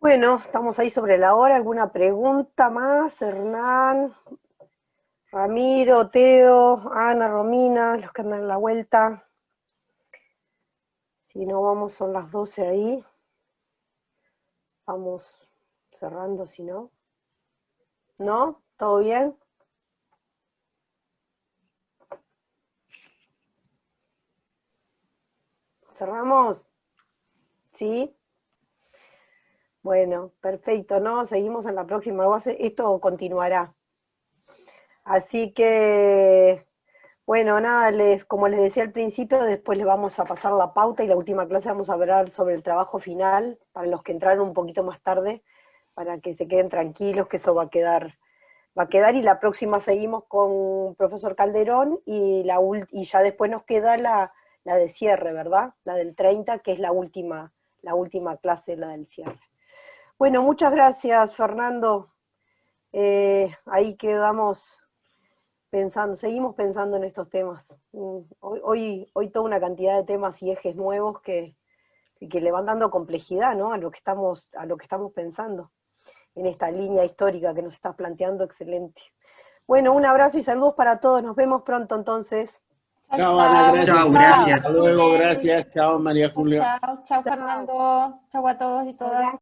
Bueno, estamos ahí sobre la hora. ¿Alguna pregunta más? Hernán, Ramiro, Teo, Ana, Romina, los que andan en la vuelta. Si no, vamos, son las 12 ahí. Vamos cerrando, si no. ¿No? ¿Todo bien? ¿Cerramos? ¿Sí? Bueno, perfecto, ¿no? Seguimos en la próxima base. Esto continuará. Así que, bueno, nada, como les decía al principio, después les vamos a pasar la pauta y la última clase vamos a hablar sobre el trabajo final, para los que entraron un poquito más tarde, para que se queden tranquilos, que eso va a quedar, y la próxima seguimos con el profesor Calderón, y ya después nos queda la de cierre, ¿verdad? La del 30, que es la última clase, la del cierre. Bueno, muchas gracias, Fernando. Ahí quedamos pensando, seguimos pensando en estos temas. Hoy toda una cantidad de temas y ejes nuevos que le van dando complejidad, ¿no? a lo que estamos pensando en esta línea histórica que nos estás planteando. Excelente. Bueno, un abrazo y saludos para todos. Nos vemos pronto entonces. Chao, Ana, gracias. Chao, gracias. Hasta luego, gracias. Chao, María Julia. Chao, chao, Fernando. Chao a todos y todas.